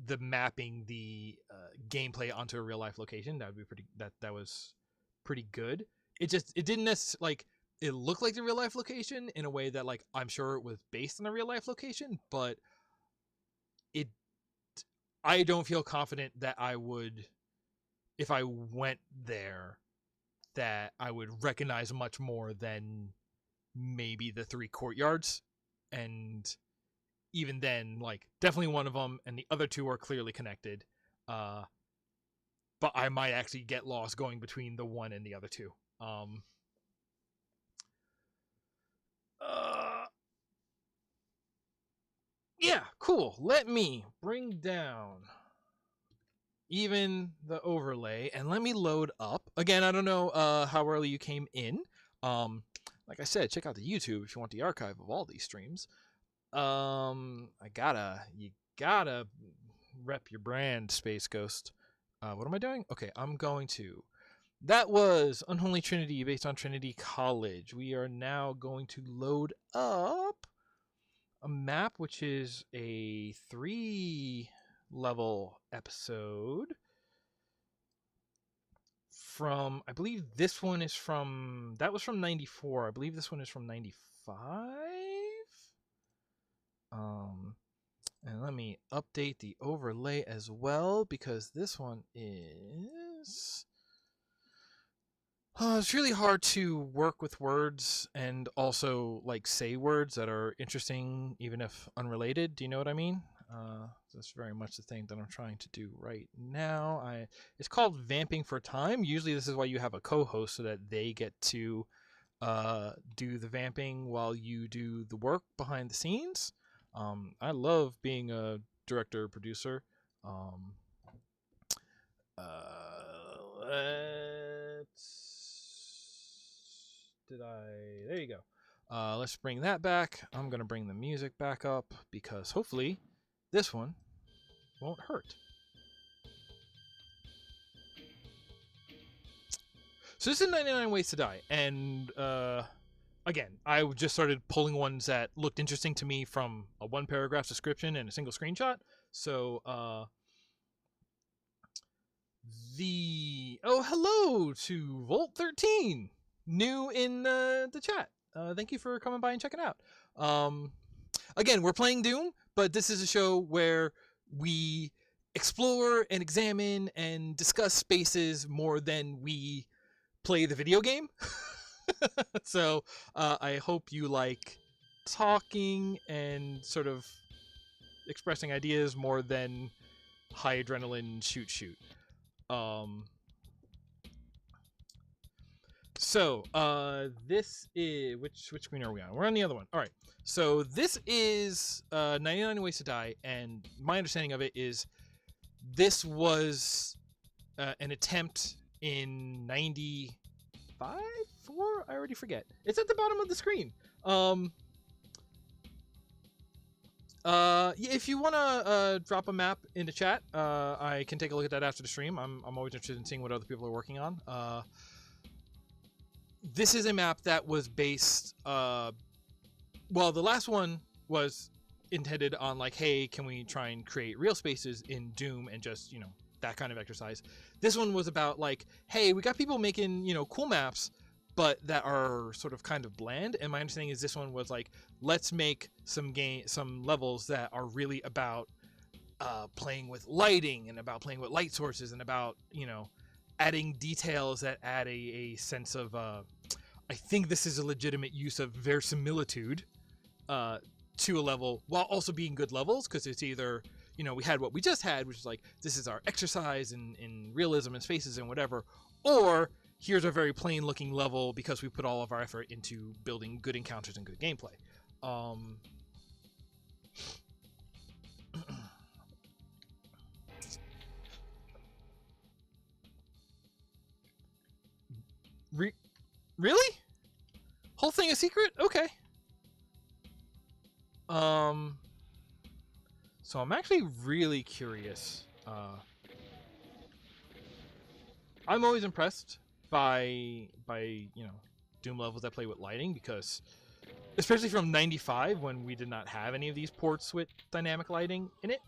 S1: the mapping the gameplay onto a real life location. That would be pretty. That was pretty good. It didn't necessarily like, it looked like the real life location in a way that like I'm sure it was based on a real life location, but I don't feel confident that I would, if I went there, that I would recognize much more than maybe the 3 courtyards. And even then, like, definitely one of them, and the other 2 are clearly connected. But I might actually get lost going between the one and the other 2. Yeah, cool. Let me bring down even the overlay and let me load up. Again, I don't know how early you came in. Like I said, check out the YouTube if you want the archive of all these streams. You gotta rep your brand, Space Ghost. What am I doing? Okay, I'm going to. That was Unholy Trinity based on Trinity College. We are now going to load up a map, which is a 3-level episode from, I believe this one is from, that was from 94. I believe this one is from 95. And let me update the overlay as well, because this one is... it's really hard to work with words and also like say words that are interesting even if unrelated. Do you know what I mean? That's very much the thing that I'm trying to do right now. It's called vamping for time. Usually this is why you have a co-host, so that they get to do the vamping while you do the work behind the scenes. I love being a director producer. There you go. Let's bring that back. I'm gonna bring the music back up because hopefully this one won't hurt. So this is 99 Ways to Die, and again, I just started pulling ones that looked interesting to me from a one paragraph description and a single screenshot. So hello to Volt 13, new in the chat. Thank you for coming by and checking out. Again, we're playing Doom, but this is a show where we explore and examine and discuss spaces more than we play the video game. So I hope you like talking and sort of expressing ideas more than high adrenaline shoot. So this is which screen are we on? We're on the other one. All right. So this is 99 Ways to Die, and my understanding of it is this was an attempt in 95, 4. I already forget. It's at the bottom of the screen. If you want to drop a map in the chat, I can take a look at that after the stream. I'm always interested in seeing what other people are working on. This is a map that was based... well, the last one was intended on like, hey, can we try and create real spaces in Doom and just, that kind of exercise. This one was about like, hey, we got people making, cool maps, but that are sort of kind of bland. And my understanding is this one was like, let's make some levels that are really about playing with lighting and about playing with light sources and about, adding details that add a sense of, I think this is a legitimate use of verisimilitude to a level while also being good levels, because it's either, we had what we just had, which is like, this is our exercise in realism and spaces and whatever, or here's a very plain looking level because we put all of our effort into building good encounters and good gameplay. Really? Whole thing a secret? Okay. So I'm actually really curious. I'm always impressed by Doom levels that play with lighting, because especially from 95 when we did not have any of these ports with dynamic lighting in it.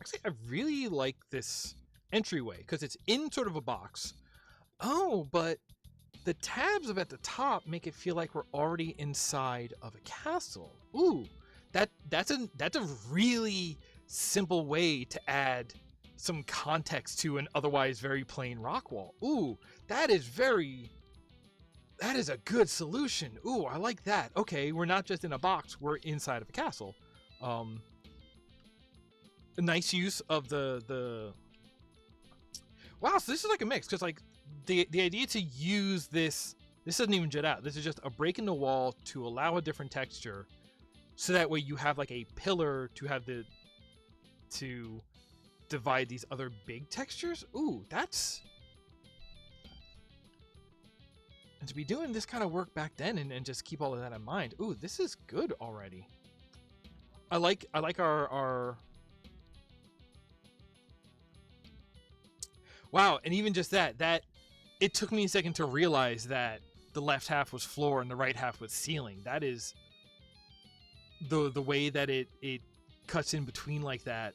S1: Actually, I really like this entryway because it's in sort of a box. Oh, but the tabs up at the top make it feel like we're already inside of a castle. Ooh, that's a really simple way to add some context to an otherwise very plain rock wall. Ooh, that is a good solution. Ooh, I like that. Okay, we're not just in a box, we're inside of a castle. A nice use of the wow, so this is like a mix, because like the idea to use this doesn't even jet out. This is just a break in the wall to allow a different texture, so that way you have like a pillar to divide these other big textures. Ooh, and to be doing this kind of work back then and just keep all of that in mind. Ooh, this is good already. I like our wow, and even just that it took me a second to realize that the left half was floor and the right half was ceiling. That is the way that it cuts in between like that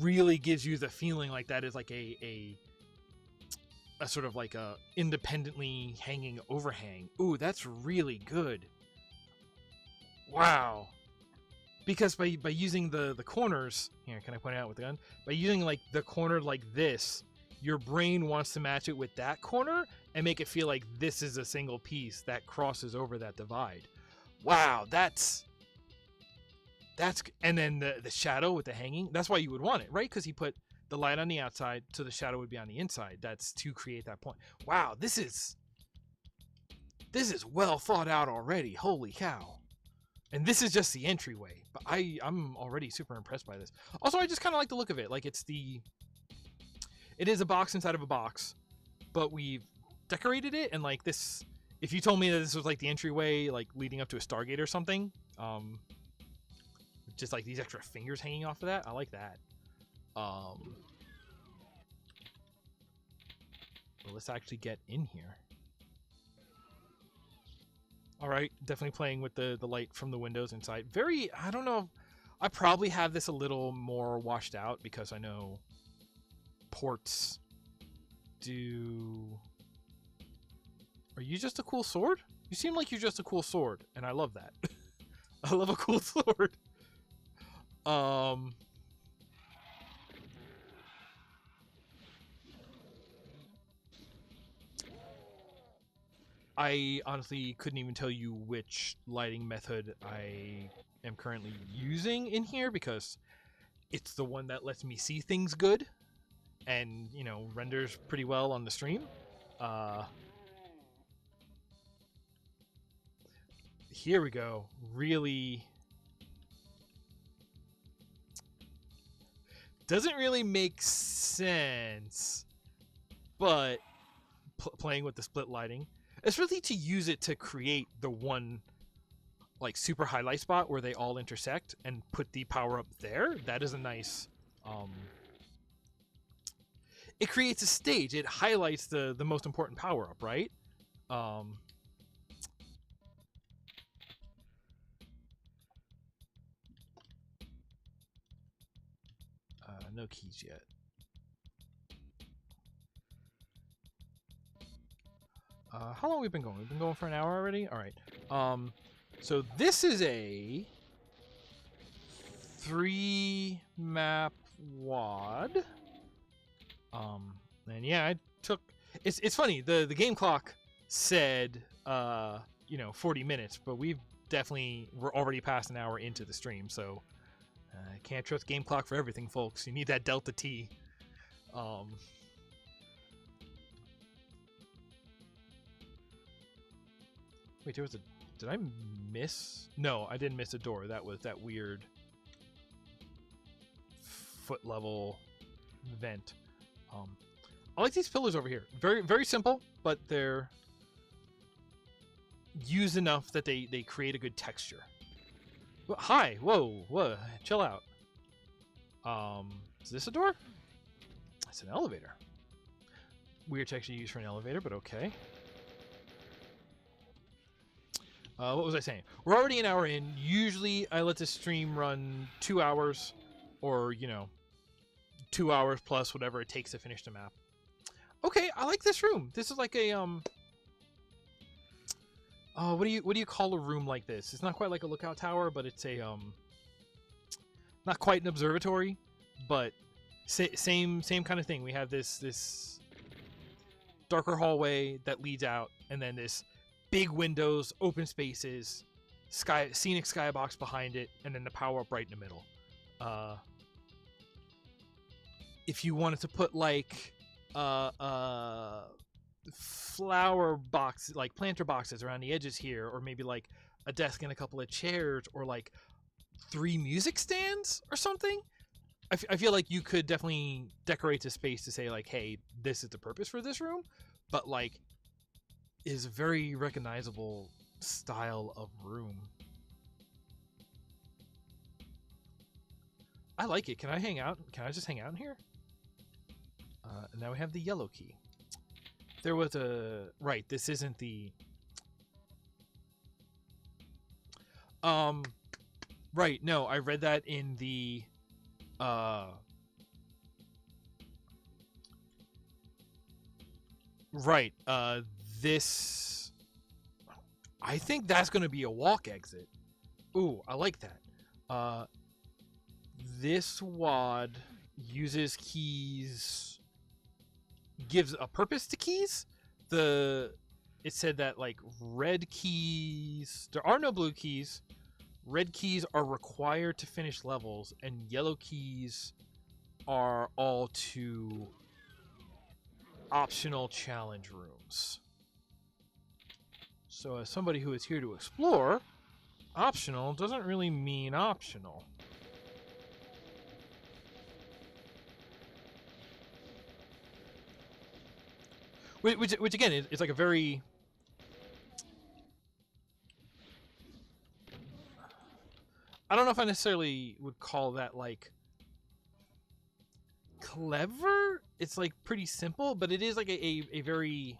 S1: really gives you the feeling like that is like a sort of like a independently hanging overhang. Ooh, that's really good. Wow. Because by using the corners, here, can I point it out with the gun? By using like the corner like this, your brain wants to match it with that corner and make it feel like this is a single piece that crosses over that divide. Wow, that's and then the shadow with the hanging, that's why you would want it, right? Because he put the light on the outside so the shadow would be on the inside. That's to create that point. Wow, this is well thought out already. Holy cow. And this is just the entryway, but I'm already super impressed by this. Also, I just kind of like the look of it. Like it is a box inside of a box, but we've decorated it, and like this, if you told me that this was like the entryway, like leading up to a Stargate or something, just like these extra fingers hanging off of that, I like that. Well, let's actually get in here. All right, definitely playing with the light from the windows inside. Very, I don't know. I probably have this a little more washed out because I know ports do. Are you just a cool sword? You seem like you're just a cool sword, and I love that. I love a cool sword. I honestly couldn't even tell you which lighting method I am currently using in here because it's the one that lets me see things good and, you know, renders pretty well on the stream. Here we go. Really doesn't really make sense, but playing with the split lighting, it's really to use it to create the one like super highlight spot where they all intersect and put the power up there. That is a nice it creates a stage. It highlights the most important power up, right? No keys yet. How long have we been going? We've been going for an hour already? All right. So this is a 3-map WAD. And yeah, I took... It's funny, the game clock said, 40 minutes, but we're already past an hour into the stream, so can't trust game clock for everything, folks. You need that Delta T. Wait, there was a... Did I miss? No, I didn't miss a door. That was that weird foot level vent. I like these pillars over here. Very, very simple, but they're used enough that they create a good texture. Hi, whoa, chill out. Is this a door? It's an elevator. Weird texture used for an elevator, but okay. What was I saying? We're already an hour in. Usually I let this stream run 2 hours or, 2 hours plus whatever it takes to finish the map. Okay, I like this room. This is like a, what do you call a room like this? It's not quite like a lookout tower, but it's a, not quite an observatory, but same kind of thing. We have this darker hallway that leads out, and then this big windows, open spaces, scenic skybox behind it, and then the power up right in the middle. If you wanted to put like flower box, like planter boxes around the edges here, or maybe like a desk and a couple of chairs, or like 3 music stands or something, I feel like you could definitely decorate the space to say like, hey, this is the purpose for this room, but like is a very recognizable style of room. I like it. Can I hang out? Can I just hang out in here? And now we have the yellow key. There was a... Right, this isn't the... Right, no, I read that in the Right. This... I think that's going to be a walk exit. Ooh, I like that. This WAD uses keys... gives a purpose to keys. It said that, like, red keys... There are no blue keys. Red keys are required to finish levels, and yellow keys are all to optional challenge rooms. So as somebody who is here to explore, optional doesn't really mean optional. Which again, is like a very... I don't know if I necessarily would call that, like, clever. It's, like, pretty simple, but it is, like, a very...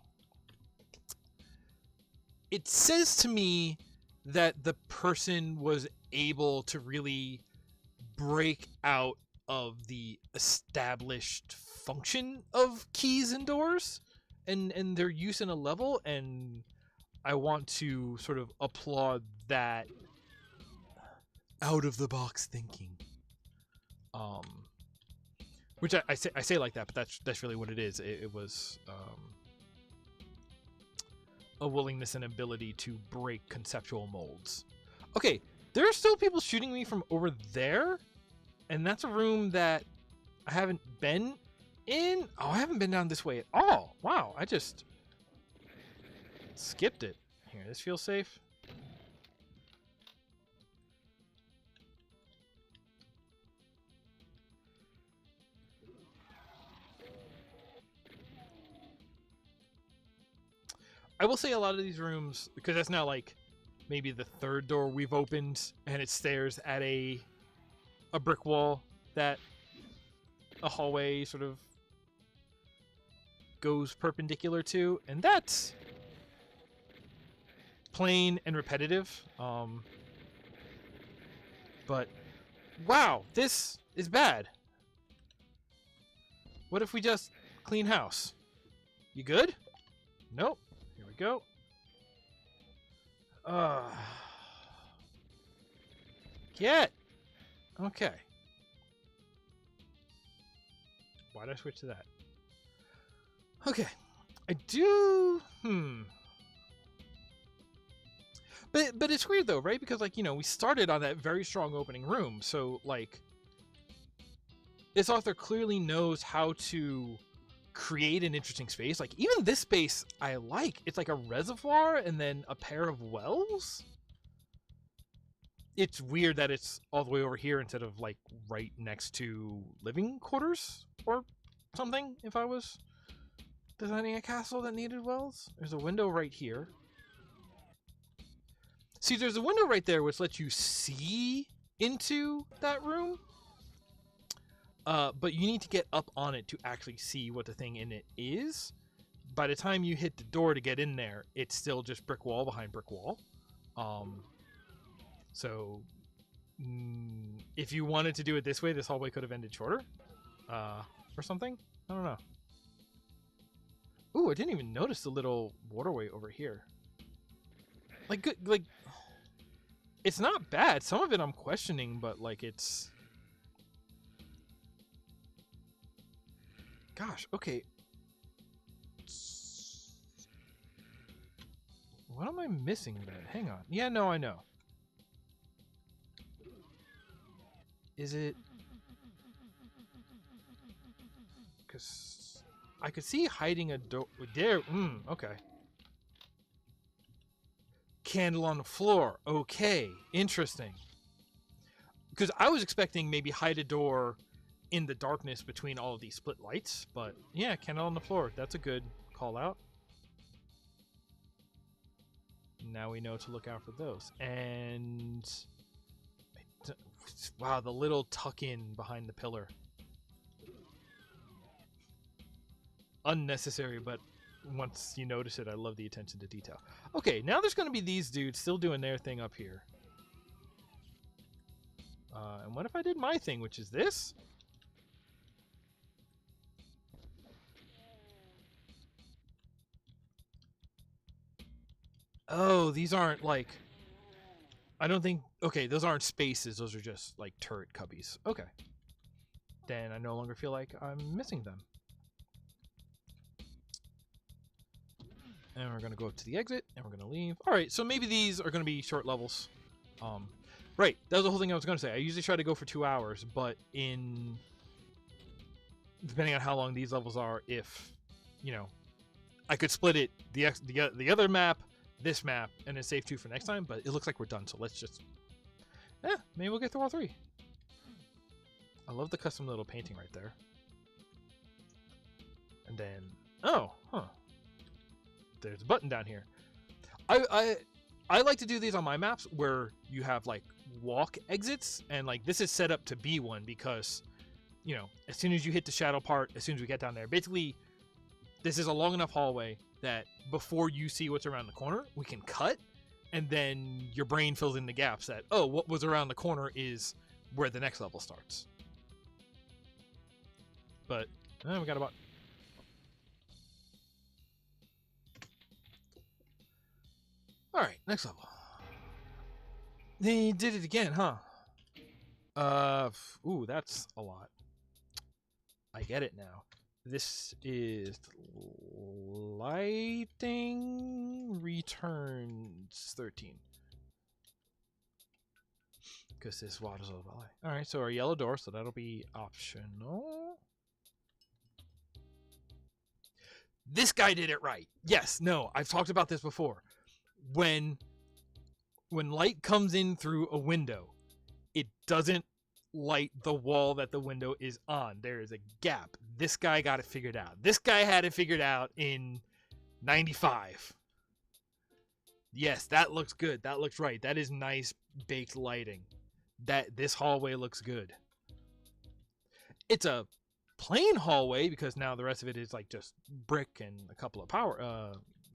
S1: It says to me that the person was able to really break out of the established function of keys and doors and their use in a level, and I want to sort of applaud that out of the box thinking. Which I say like that, but that's really what it is. It was a willingness and ability to break conceptual molds. Okay, there are still people shooting me from over there, and that's a room that I haven't been in. Oh, I haven't been down this way at all. Wow, I just skipped it. Here, this feels safe. I will say a lot of these rooms, because that's now like maybe the third door we've opened, and it stares at a brick wall that a hallway sort of goes perpendicular to, and that's plain and repetitive. But wow, this is bad. What if we just clean house? You good? Nope. Here we go. Get. Okay. Why did I switch to that? Okay. I do... But it's weird though, right? Because, like, you know, we started on that very strong opening room, so, like, this author clearly knows how to create an interesting space. Like, even this space I like. It's like a reservoir and then a pair of wells. It's weird that it's all the way over here instead of, like, right next to living quarters or something, if I was designing a castle that needed wells. There's a window right here. See, there's a window right there which lets you see into that room. But you need to get up on it to actually see what the thing in it is. By the time you hit the door to get in there, it's still just brick wall behind brick wall. So if you wanted to do it this way, this hallway could have ended shorter. Or something. I don't know. Ooh, I didn't even notice the little waterway over here. Like, good, like, it's not bad. Some of it I'm questioning, but, like, it's... Gosh, okay. What am I missing then? Hang on. Yeah, no, I know. Is it... Because I could see hiding a door... There, okay. Candle on the floor. Okay, interesting. Because I was expecting maybe hide a door in the darkness between all of these split lights, but yeah, candle on the floor. That's a good call out. Now we know to look out for those. And wow, the little tuck in behind the pillar. Unnecessary, but once you notice it, I love the attention to detail. Okay, now there's going to be these dudes still doing their thing up here. And what if I did my thing, which is this? Oh, these aren't like... I don't think... Okay, those aren't spaces. Those are just like turret cubbies. Okay. Then I no longer feel like I'm missing them. And we're going to go up to the exit, and we're going to leave. All right, so maybe these are going to be short levels. Right, that was the whole thing I was going to say. I usually try to go for 2 hours, but depending on how long these levels are, if, you know, I could split it, the other map, this map, and then save 2 for next time, but it looks like we're done, so let's just... maybe we'll get through all 3. I love the custom little painting right there. And then... Oh, huh. There's a button down here. I like to do these on my maps where you have like walk exits, and like this is set up to be one because, you know, as soon as you hit the shadow part, as soon as we get down there, basically this is a long enough hallway that before you see what's around the corner, we can cut, and then your brain fills in the gaps that, oh, what was around the corner is where the next level starts. But we got about... Alright, next level. They did it again, huh? Ooh, that's a lot. I get it now. This is lighting returns 13. Because this WAD is all about light. Alright, so our yellow door, so that'll be optional. This guy did it right. Yes, no, I've talked about this before. When light comes in through a window, it doesn't light the wall that the window is on. There is a gap. This guy got it figured out. This guy had it figured out in 95. Yes, that looks good. That looks right. That is nice baked lighting. This hallway looks good. It's a plain hallway because now the rest of it is like just brick and a couple of power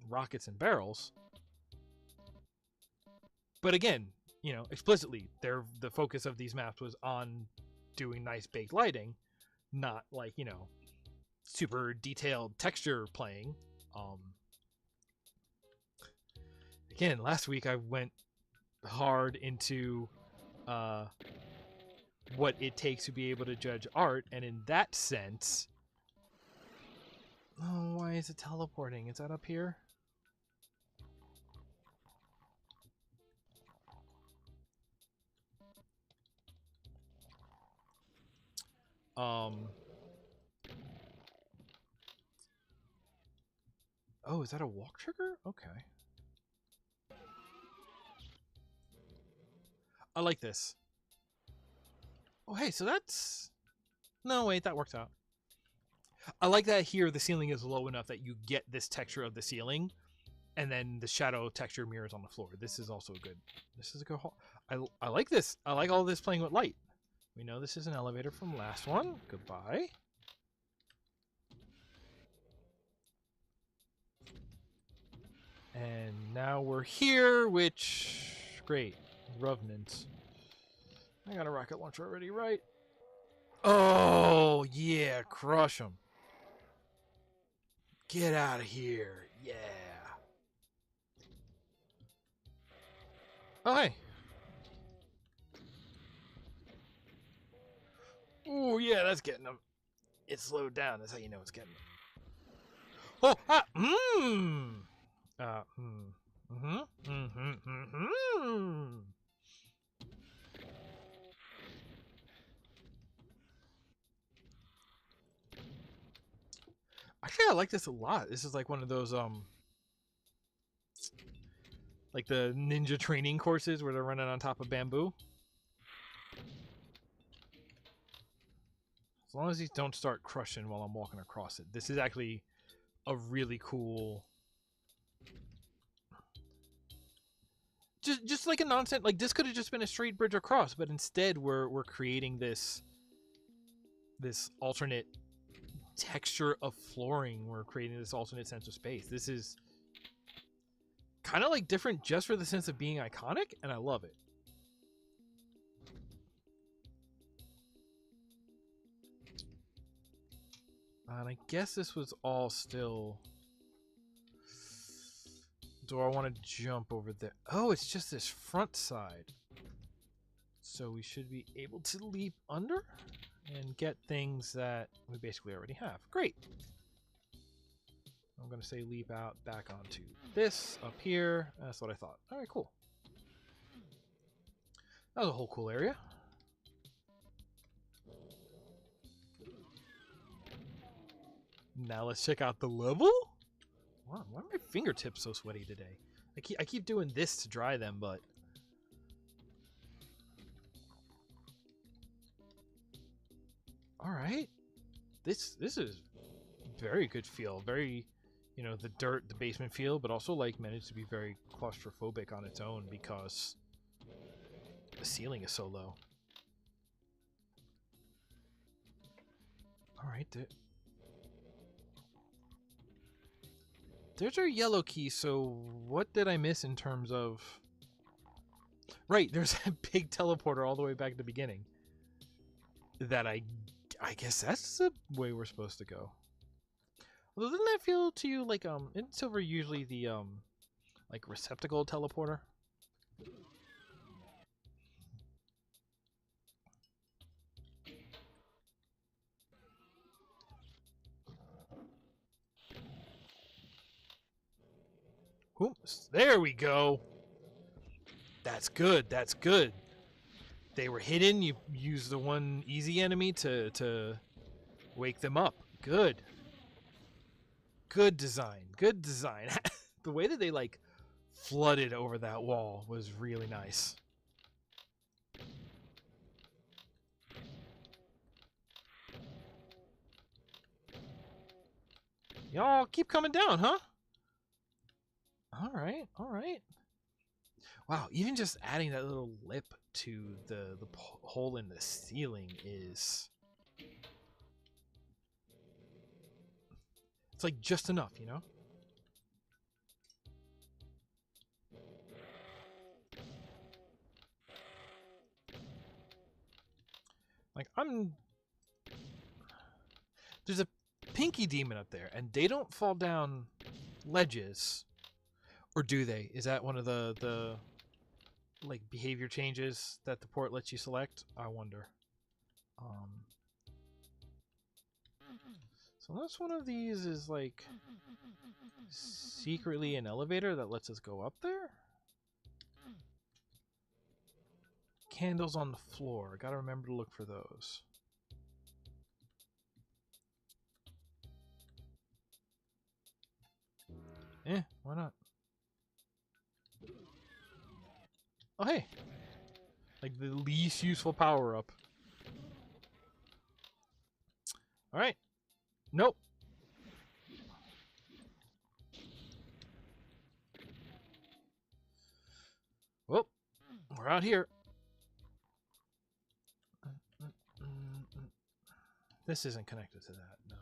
S1: rockets and barrels. But again, you know, explicitly, the focus of these maps was on doing nice baked lighting, not like, you know, super detailed texture playing. Again, last week I went hard into what it takes to be able to judge art, and in that sense... Oh, why is it teleporting? Is that up here? Oh, is that a walk trigger? Okay. I like this. Oh, hey, so that's... No, wait, that works out. I like that here the ceiling is low enough that you get this texture of the ceiling, and then the shadow texture mirrors on the floor. This is also good. This is a good hall. I like this. I like all this playing with light. We know this is an elevator from last one. Goodbye. And now we're here, which... Great. Revenant. I got a rocket launcher already, right? Oh, yeah. Crush them. Get out of here. Yeah. Oh, hey. Ooh, yeah, that's getting them. It slowed down. That's how you know it's getting them. Oh, ah, Actually, I like this a lot. This is like one of those, like the ninja training courses where they're running on top of bamboo. As long as these don't start crushing while I'm walking across it. This is actually a really cool... Just like a nonsense... Like, this could have just been a straight bridge across, but instead we're creating this alternate texture of flooring. We're creating this alternate sense of space. This is kind of like different just for the sense of being iconic, and I love it. And I guess this was all still... do I want to jump over there? Oh, it's just this front side. So we should be able to leap under and get things that we basically already have. Great. I'm going to say leap out back onto this up here. That's what I thought. All right, cool. That was a whole cool area. Now let's check out the level. Wow, why are my fingertips so sweaty today? I keep doing this to dry them, but all right. This is very good feel. Very, you know, the dirt, the basement feel, but also like managed to be very claustrophobic on its own because the ceiling is so low. All right, there's our yellow key. So what did I miss in terms of? Right, there's a big teleporter all the way back at the beginning. That I guess that's the way we're supposed to go. Although doesn't that feel to you like isn't silver usually the like receptacle teleporter? Oops, there we go. That's good. That's good. They were hidden. You use the one easy enemy to wake them up. Good. Good design. Good design. The way that they like flooded over that wall was really nice. Y'all keep coming down, huh? All right. All right. Wow, even just adding that little lip to the hole in the ceiling is... It's like just enough, you know? Like, there's a pinky demon up there, and they don't fall down ledges. Or do they? Is that one of the like behavior changes that the port lets you select? I wonder. So unless one of these is like secretly an elevator that lets us go up there? Candles on the floor. Gotta remember to look for those. Why not? Oh, hey. Like the least useful power-up. Alright. Nope. Well, we're out here. This isn't connected to that, no.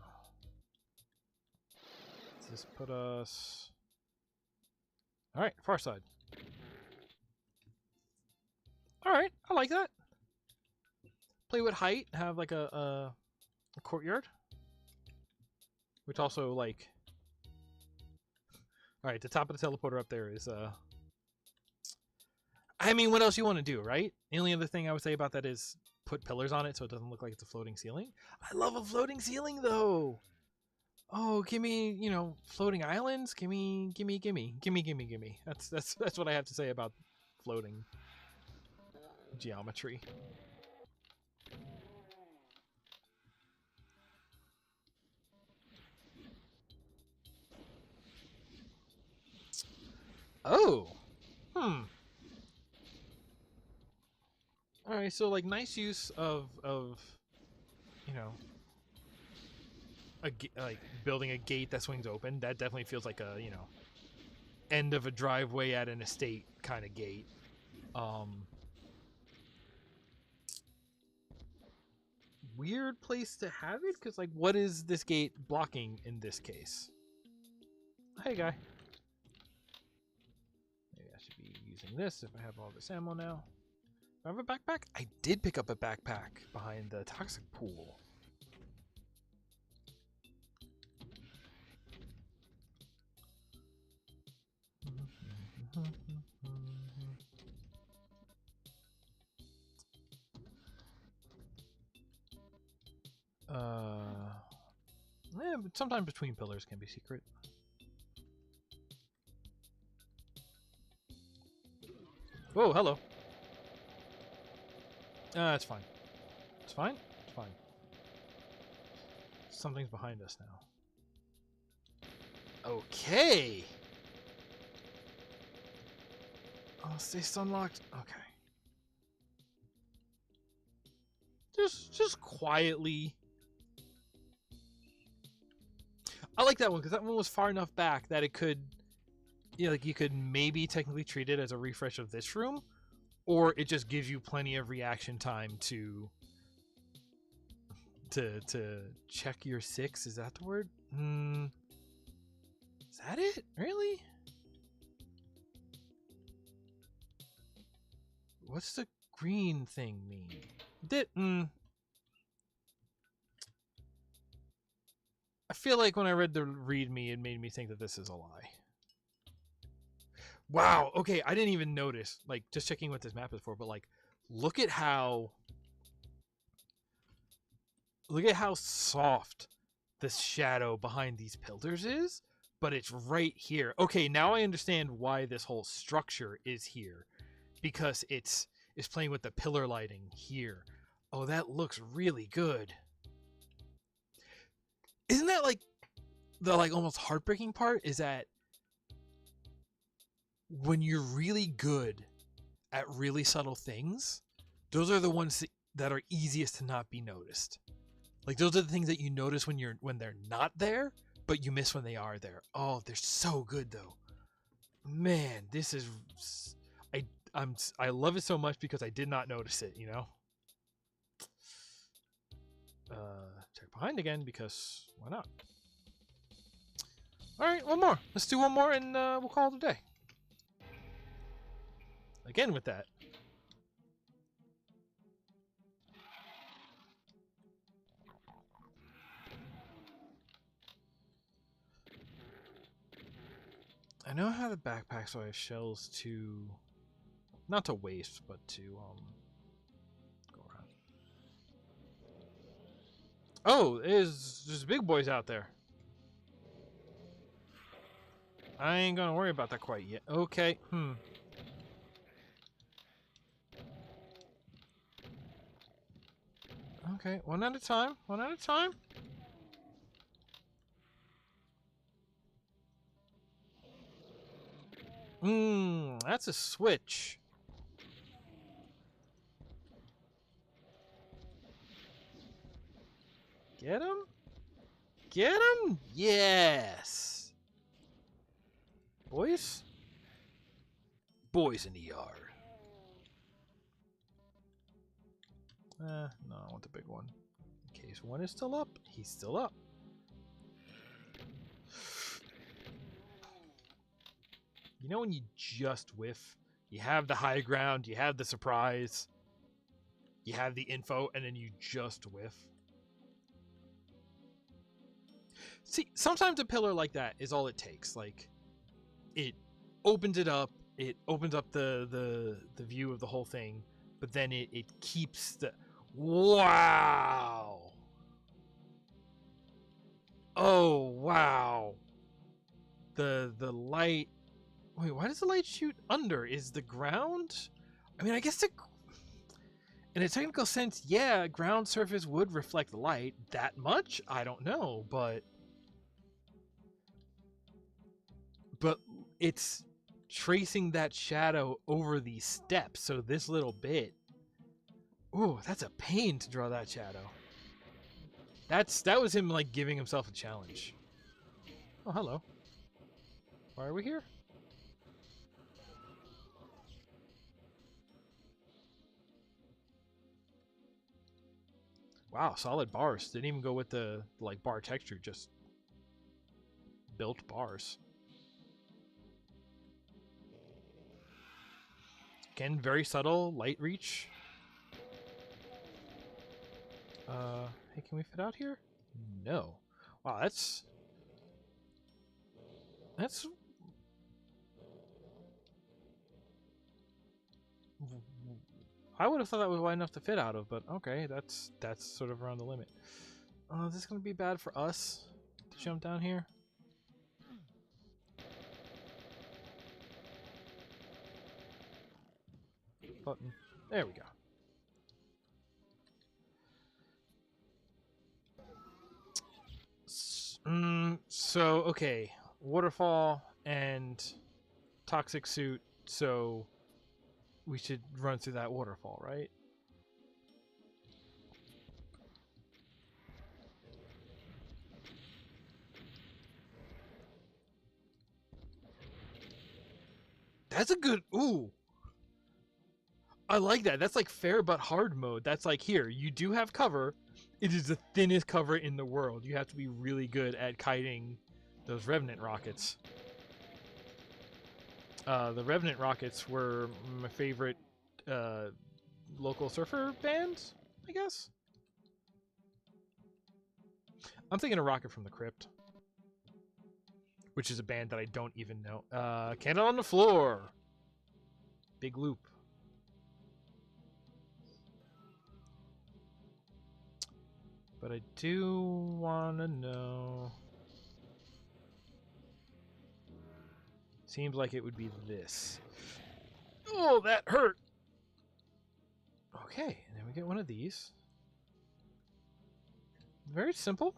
S1: Does this put us... Alright, far side. Alright, I like that. Play with height, have like a courtyard. Which also, like... Alright, the top of the teleporter up there is, I mean, what else you want to do, right? The only other thing I would say about that is put pillars on it so it doesn't look like it's a floating ceiling. I love a floating ceiling, though! Oh, give me, you know, floating islands? Gimme. That's what I have to say about floating geometry. Oh! Alright, so like nice use of you know, like building a gate that swings open. That definitely feels like a, you know, end of a driveway at an estate kind of gate. Weird place to have it, because like what is this gate blocking in this case? Hey guy. Maybe I should be using this if I have all this ammo now. Do I have a backpack? I did pick up a backpack behind the toxic pool. Yeah, but sometimes between pillars can be secret. Whoa, hello. It's fine. It's fine? It's fine. Something's behind us now. Okay! Oh, stay unlocked. Okay. Just quietly. I like that one because that one was far enough back that it could, you know, like you could maybe technically treat it as a refresh of this room, or it just gives you plenty of reaction time to check your 6. Is that the word? Is that it? Really? What's the green thing mean? I feel like when I read the README, it made me think that this is a lie. Wow. Okay, I didn't even notice. Like, just checking what this map is for, but like, look at how soft this shadow behind these pillars is, but it's right here. Okay, now I understand why this whole structure is here, because it's playing with the pillar lighting here. Oh, that looks really good. Isn't that like the almost heartbreaking part is that when you're really good at really subtle things, those are the ones that are easiest to not be noticed. Like those are the things that you notice when they're not there, but you miss when they are there. Oh, they're so good though. Man, this is I love it so much because I did not notice it, you know? Check behind again because why not? Alright, one more. Let's do one more and we'll call it a day. Again with that. I know how to backpack so I have shells to not to waste, but to go around. Oh, there's big boys out there. I ain't gonna worry about that quite yet. Okay, Okay, one at a time. One at a time. That's a switch. Get him? Get him? Yes. Boys? Boys in the yard. No, I want the big one. In case one is still up, he's still up. You know when you just whiff? You have the high ground, you have the surprise, you have the info, and then you just whiff. See, sometimes a pillar like that is all it takes. Like, it opens it up, it opens up the view of the whole thing, but then it keeps the... Wow! Oh, wow. The light... Wait, why does the light shoot under? Is the ground... I mean, I guess in a technical sense, yeah, ground surface would reflect light. That much? I don't know, but it's tracing that shadow over these steps, so this little bit... Ooh, that's a pain to draw that shadow. That was him, like, giving himself a challenge. Oh, hello. Why are we here? Wow, solid bars. Didn't even go with the like bar texture, just built bars. Again, very subtle light reach. Hey, can we fit out here? No. Wow, that's I would have thought that was wide enough to fit out of, but okay, that's sort of around the limit. Is this gonna be bad for us to jump down here? Button. There we go. So okay, waterfall and toxic suit. So we should run through that waterfall, right? That's a good. Ooh. I like that. That's like fair but hard mode. That's like, here, you do have cover. It is the thinnest cover in the world. You have to be really good at kiting those Revenant rockets. The Revenant rockets were my favorite local surfer bands, I guess. I'm thinking of Rocket from the Crypt, which is a band that I don't even know. Candle on the Floor. Big loop. But I do want to know. Seems like it would be this. Oh, that hurt. Okay, and then we get one of these. Very simple.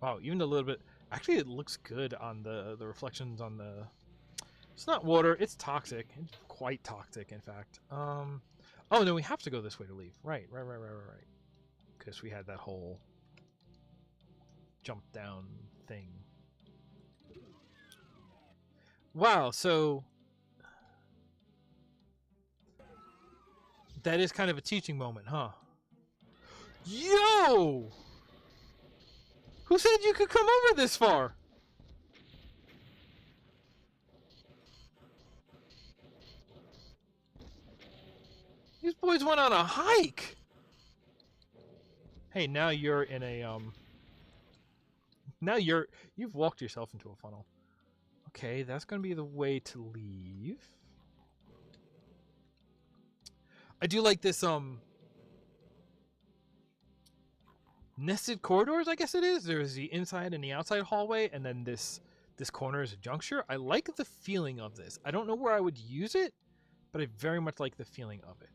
S1: Wow, even a little bit. Actually, it looks good on the reflections on the. It's not water. It's toxic. It's quite toxic, in fact. Oh no, we have to go this way to leave. Right. Because we had that whole jump down thing. Wow, so that is kind of a teaching moment, huh? Yo! Who said you could come over this far? These boys went on a hike. Hey, now you're in a now you've walked yourself into a funnel. Okay, that's going to be the way to leave. I do like this nested corridors, I guess it is. There's the inside and the outside hallway, and then this corner is a juncture. I like the feeling of this. I don't know where I would use it, but I very much like the feeling of it.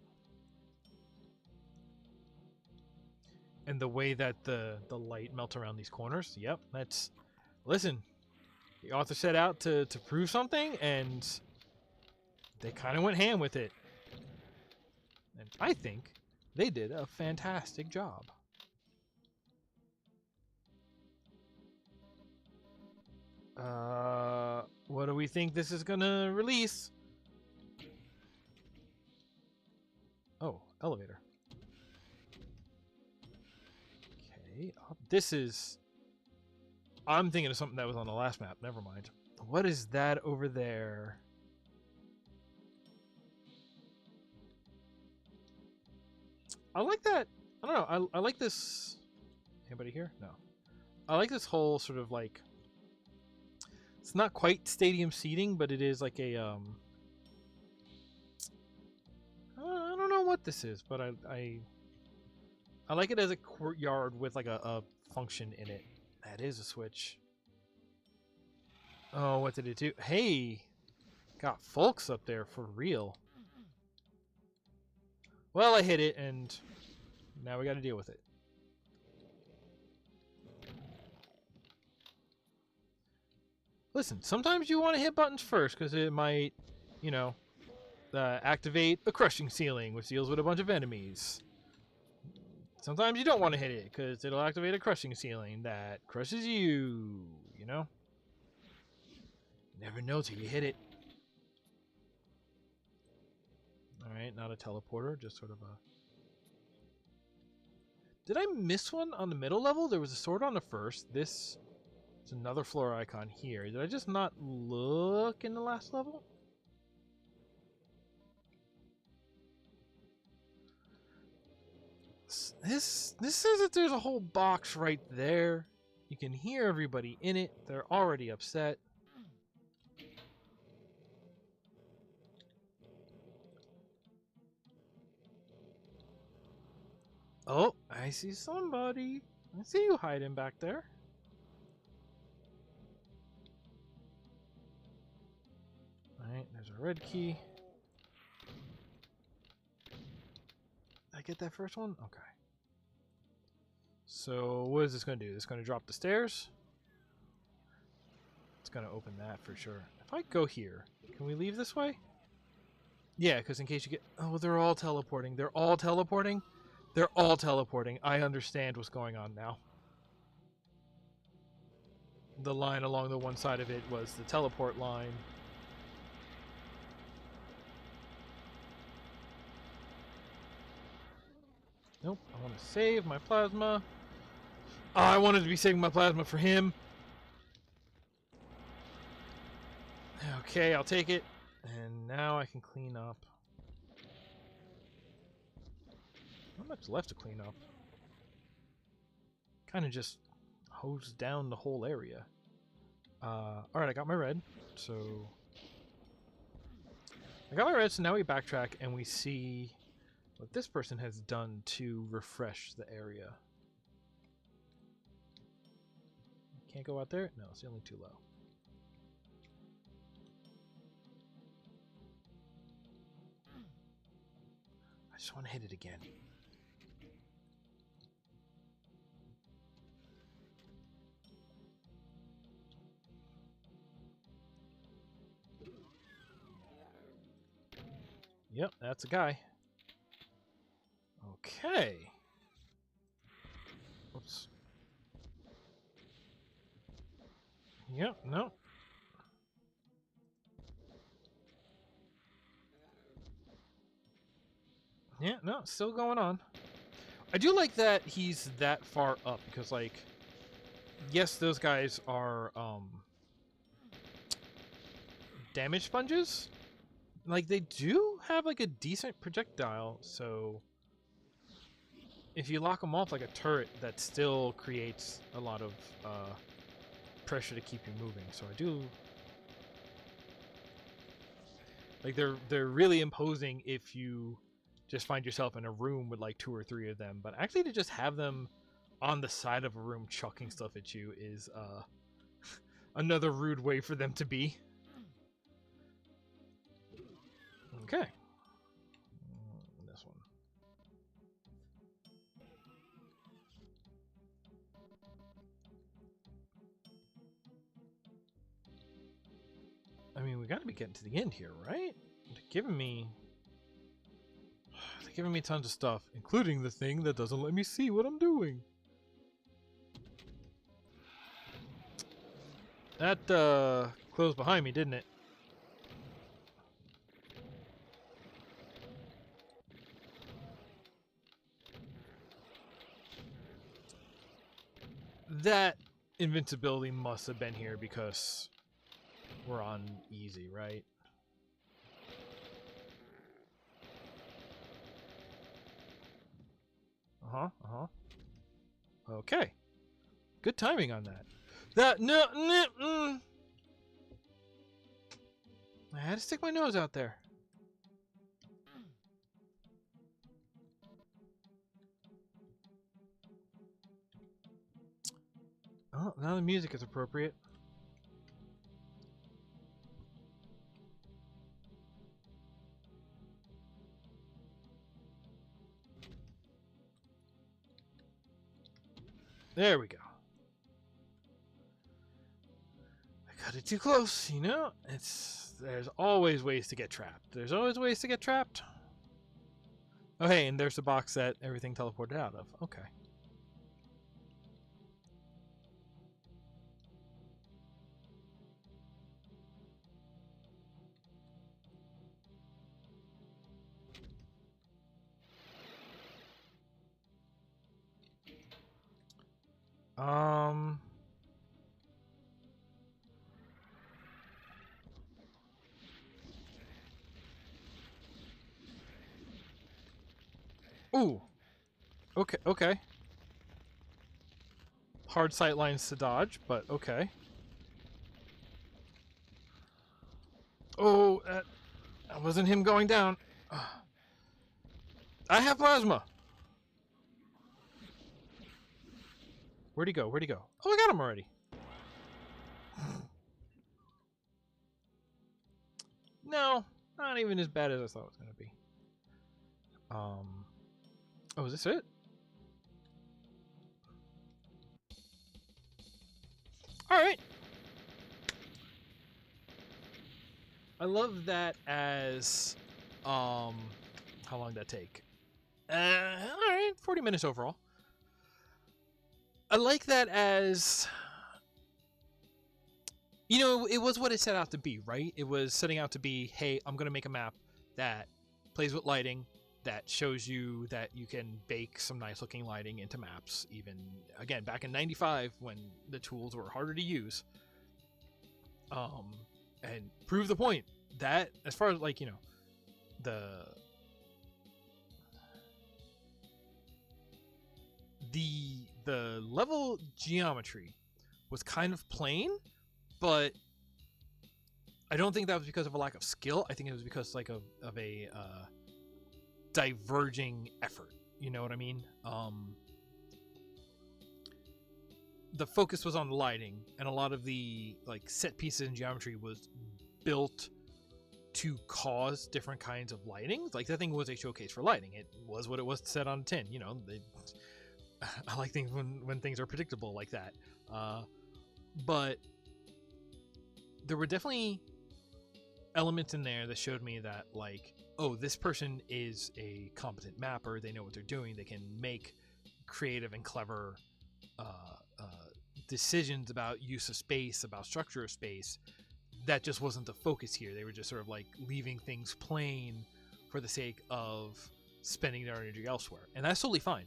S1: And the way that the light melts around these corners. Yep, that's... Listen, the author set out to prove something, and they kind of went ham with it. And I think they did a fantastic job. What do we think this is gonna release? Oh, elevator. Okay, this is... I'm thinking of something that was on the last map. Never mind. What is that over there? I like that. I don't know. I like this. Anybody here? No. I like this whole sort of like... It's not quite stadium seating, but it is like a... I don't know what this is, but I like it as a courtyard with like a function in it. That is a switch. Oh, what did it do? Hey! Got folks up there for real. Well, I hit it, and now we got to deal with it. Listen, sometimes you want to hit buttons first, because it might, you know, activate a crushing ceiling, which deals with a bunch of enemies. Sometimes you don't want to hit it, because it'll activate a crushing ceiling that crushes you, you know? Never know till you hit it. Alright, not a teleporter, just sort of a... Did I miss one on the middle level? There was a sword on the first. This is another floor icon here. Did I just not look in the last level? This says that there's a whole box right there. You can hear everybody in it. They're already upset. Oh, I see somebody. I see you hiding back there. Alright, there's a red key. Did I get that first one? Okay. So, what is this going to do? It's going to drop the stairs? It's going to open that for sure. If I go here, can we leave this way? Yeah, because in case you get... Oh, they're all teleporting. They're all teleporting? They're all teleporting. I understand what's going on now. The line along the one side of it was the teleport line. Nope, I want to save my plasma. Oh, I wanted to be saving my plasma for him. Okay, I'll take it. And now I can clean up. Not much left to clean up. Kind of just hose down the whole area. Alright, I got my red. So... I got my red, so now we backtrack and we see what this person has done to refresh the area. Can't go out there? No, it's only too low. I just want to hit it again. Yep, that's a guy. Okay. Oops. Yep, no. Yeah, no, still going on. I do like that he's that far up because, like, yes, those guys are damage sponges. Like, they do have like a decent projectile, so if you lock them off like a turret, that still creates a lot of pressure to keep you moving. So I do like they're really imposing if you just find yourself in a room with like 2 or 3 of them, but actually to just have them on the side of a room chucking stuff at you is another rude way for them to be. Okay. This one. I mean, we gotta be getting to the end here, right? They're giving me tons of stuff, including the thing that doesn't let me see what I'm doing. That closed behind me, didn't it? That invincibility must have been here because we're on easy, right? Okay. Good timing on that. I had to stick my nose out there. Oh, now the music is appropriate. There we go. I got it too close, you know? There's always ways to get trapped. There's always ways to get trapped. Oh, hey, and there's the box that everything teleported out of. Okay. Ooh. Okay, okay. Hard sight lines to dodge, but okay. Oh, that wasn't him going down. I have plasma. Where'd he go? Where'd he go? Oh, I got him already. No, not even as bad as I thought it was going to be. Oh, is this it? All right. I love that as, how long did that take? All right, 40 minutes overall. I like that as, you know, it was what it set out to be, right? It was setting out to be, hey, I'm going to make a map that plays with lighting, that shows you that you can bake some nice looking lighting into maps, even, again, back in 95 when the tools were harder to use. And prove the point that, as far as, like, you know, the level geometry was kind of plain, but I don't think that was because of a lack of skill. I think it was because, like, of a diverging effort. You know what I mean? The focus was on the lighting, and a lot of the, like, set pieces in geometry was built to cause different kinds of lighting. Like, that thing was a showcase for lighting. It was what it was set on tin. You know, I like things when things are predictable like that. But there were definitely elements in there that showed me that, like, oh, this person is a competent mapper. They know what they're doing. They can make creative and clever decisions about use of space, about structure of space. That just wasn't the focus here. They were just sort of, like, leaving things plain for the sake of spending their energy elsewhere. And that's totally fine.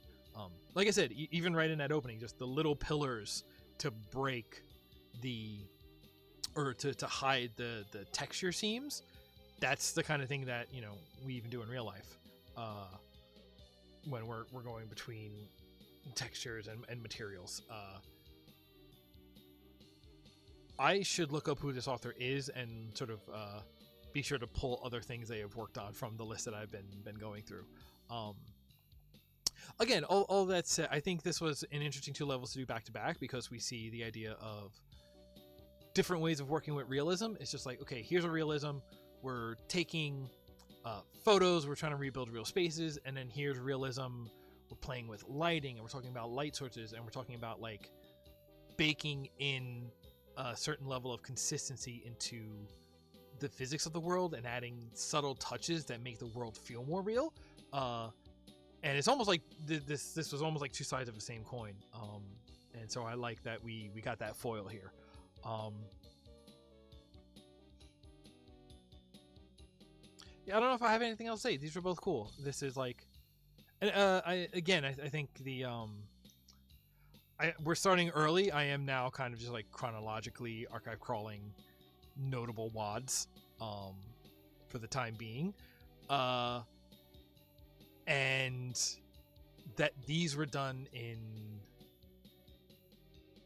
S1: Like I said, even right in that opening, just the little pillars to break or to hide the texture seams, that's the kind of thing that, you know, we even do in real life when we're going between textures and materials. I should look up who this author is and sort of be sure to pull other things they have worked on from the list that I've been going through. Again, all that said, I think this was an interesting 2 levels to do back to back, because we see the idea of different ways of working with realism. It's just like, okay, here's a realism. We're taking photos, we're trying to rebuild real spaces, and then here's realism. We're playing with lighting, and we're talking about light sources, and we're talking about, like, baking in a certain level of consistency into the physics of the world and adding subtle touches that make the world feel more real. And it's almost like this was almost like 2 sides of the same coin. And so I like that we got that foil here. Yeah, I don't know if I have anything else to say. These were both cool. This is like, and I think we're starting early. I am now kind of just, like, chronologically archive crawling notable WADs for the time being. And that these were done in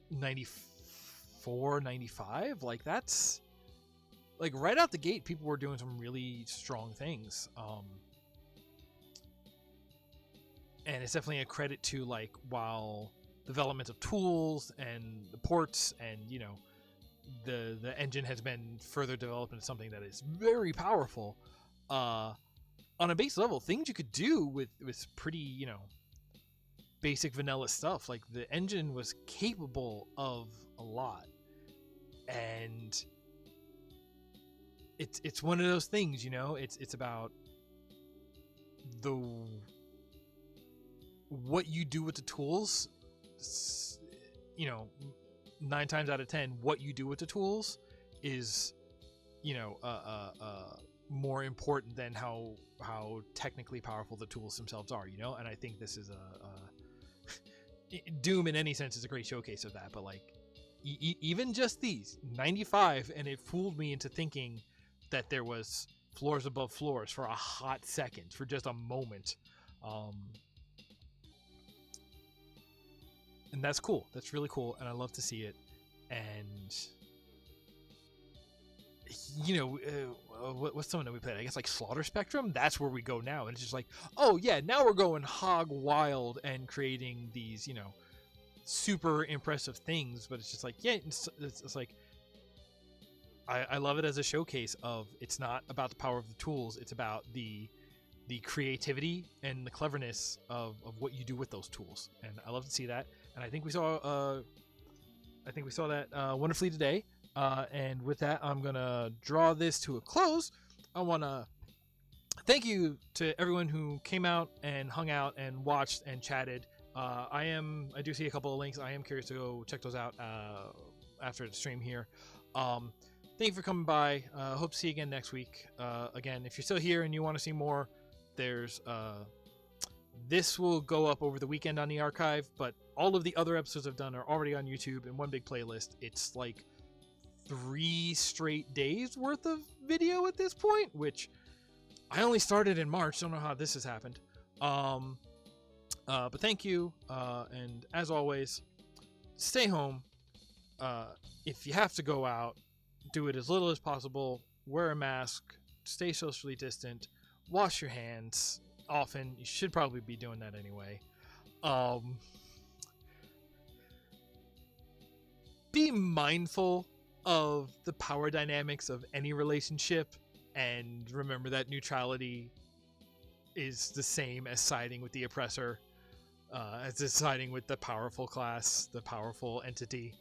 S1: 94, 95. Like, that's, like, right out the gate, people were doing some really strong things. And it's definitely a credit to, like, while development of tools and the ports and, you know, the engine has been further developed into something that is very powerful, on a base level, things you could do with pretty, you know, basic vanilla stuff. Like, the engine was capable of a lot, and it's one of those things, you know. It's about what you do with the tools. You know, 9 times out of 10, what you do with the tools is, you know, more important than how technically powerful the tools themselves are, you know. And I think this is Doom in any sense is a great showcase of that. But, like, even just these 95, and it fooled me into thinking that there was floors above floors for a hot second, for just a moment. And that's cool. That's really cool, and I love to see it. And, you know, what's someone that we played? I guess, like, Slaughter Spectrum. That's where we go now, and it's just like, oh yeah, now we're going hog wild and creating these, you know, super impressive things, but it's just like, yeah, it's like, I love it as a showcase of, it's not about the power of the tools, it's about the creativity and the cleverness of what you do with those tools, and I love to see that. And I think we saw that wonderfully today. And with that, I'm gonna draw this to a close. I want to thank you to everyone who came out and hung out and watched and chatted. I do see a couple of links. I am curious to go check those out after the stream here. Thank you for coming by. Hope to see you again next week. Again, if you're still here and you want to see more, there's this will go up over the weekend on the archive, but all of the other episodes I've done are already on YouTube in one big playlist. It's like 3 straight days worth of video at this point, which I only started in March. Don't know how this has happened. But thank you, and as always, stay home. If you have to go out, do it as little as possible. Wear a mask. Stay socially distant. Wash your hands often. You should probably be doing that anyway. Be mindful of the power dynamics of any relationship, and remember that neutrality is the same as siding with the oppressor, as siding with the powerful class, the powerful entity.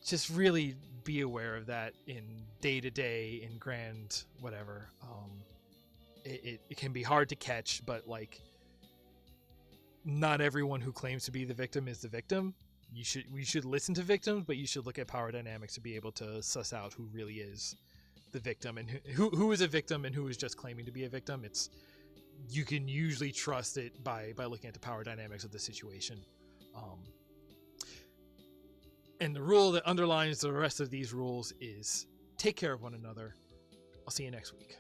S1: Just really be aware of that in day-to-day, in grand whatever. It can be hard to catch, but like, not everyone who claims to be the victim is the victim. We should listen to victims, but you should look at power dynamics to be able to suss out who really is the victim and who is a victim and who is just claiming to be a victim. You can usually trust it by looking at the power dynamics of the situation. And the rule that underlines the rest of these rules is take care of one another. I'll see you next week.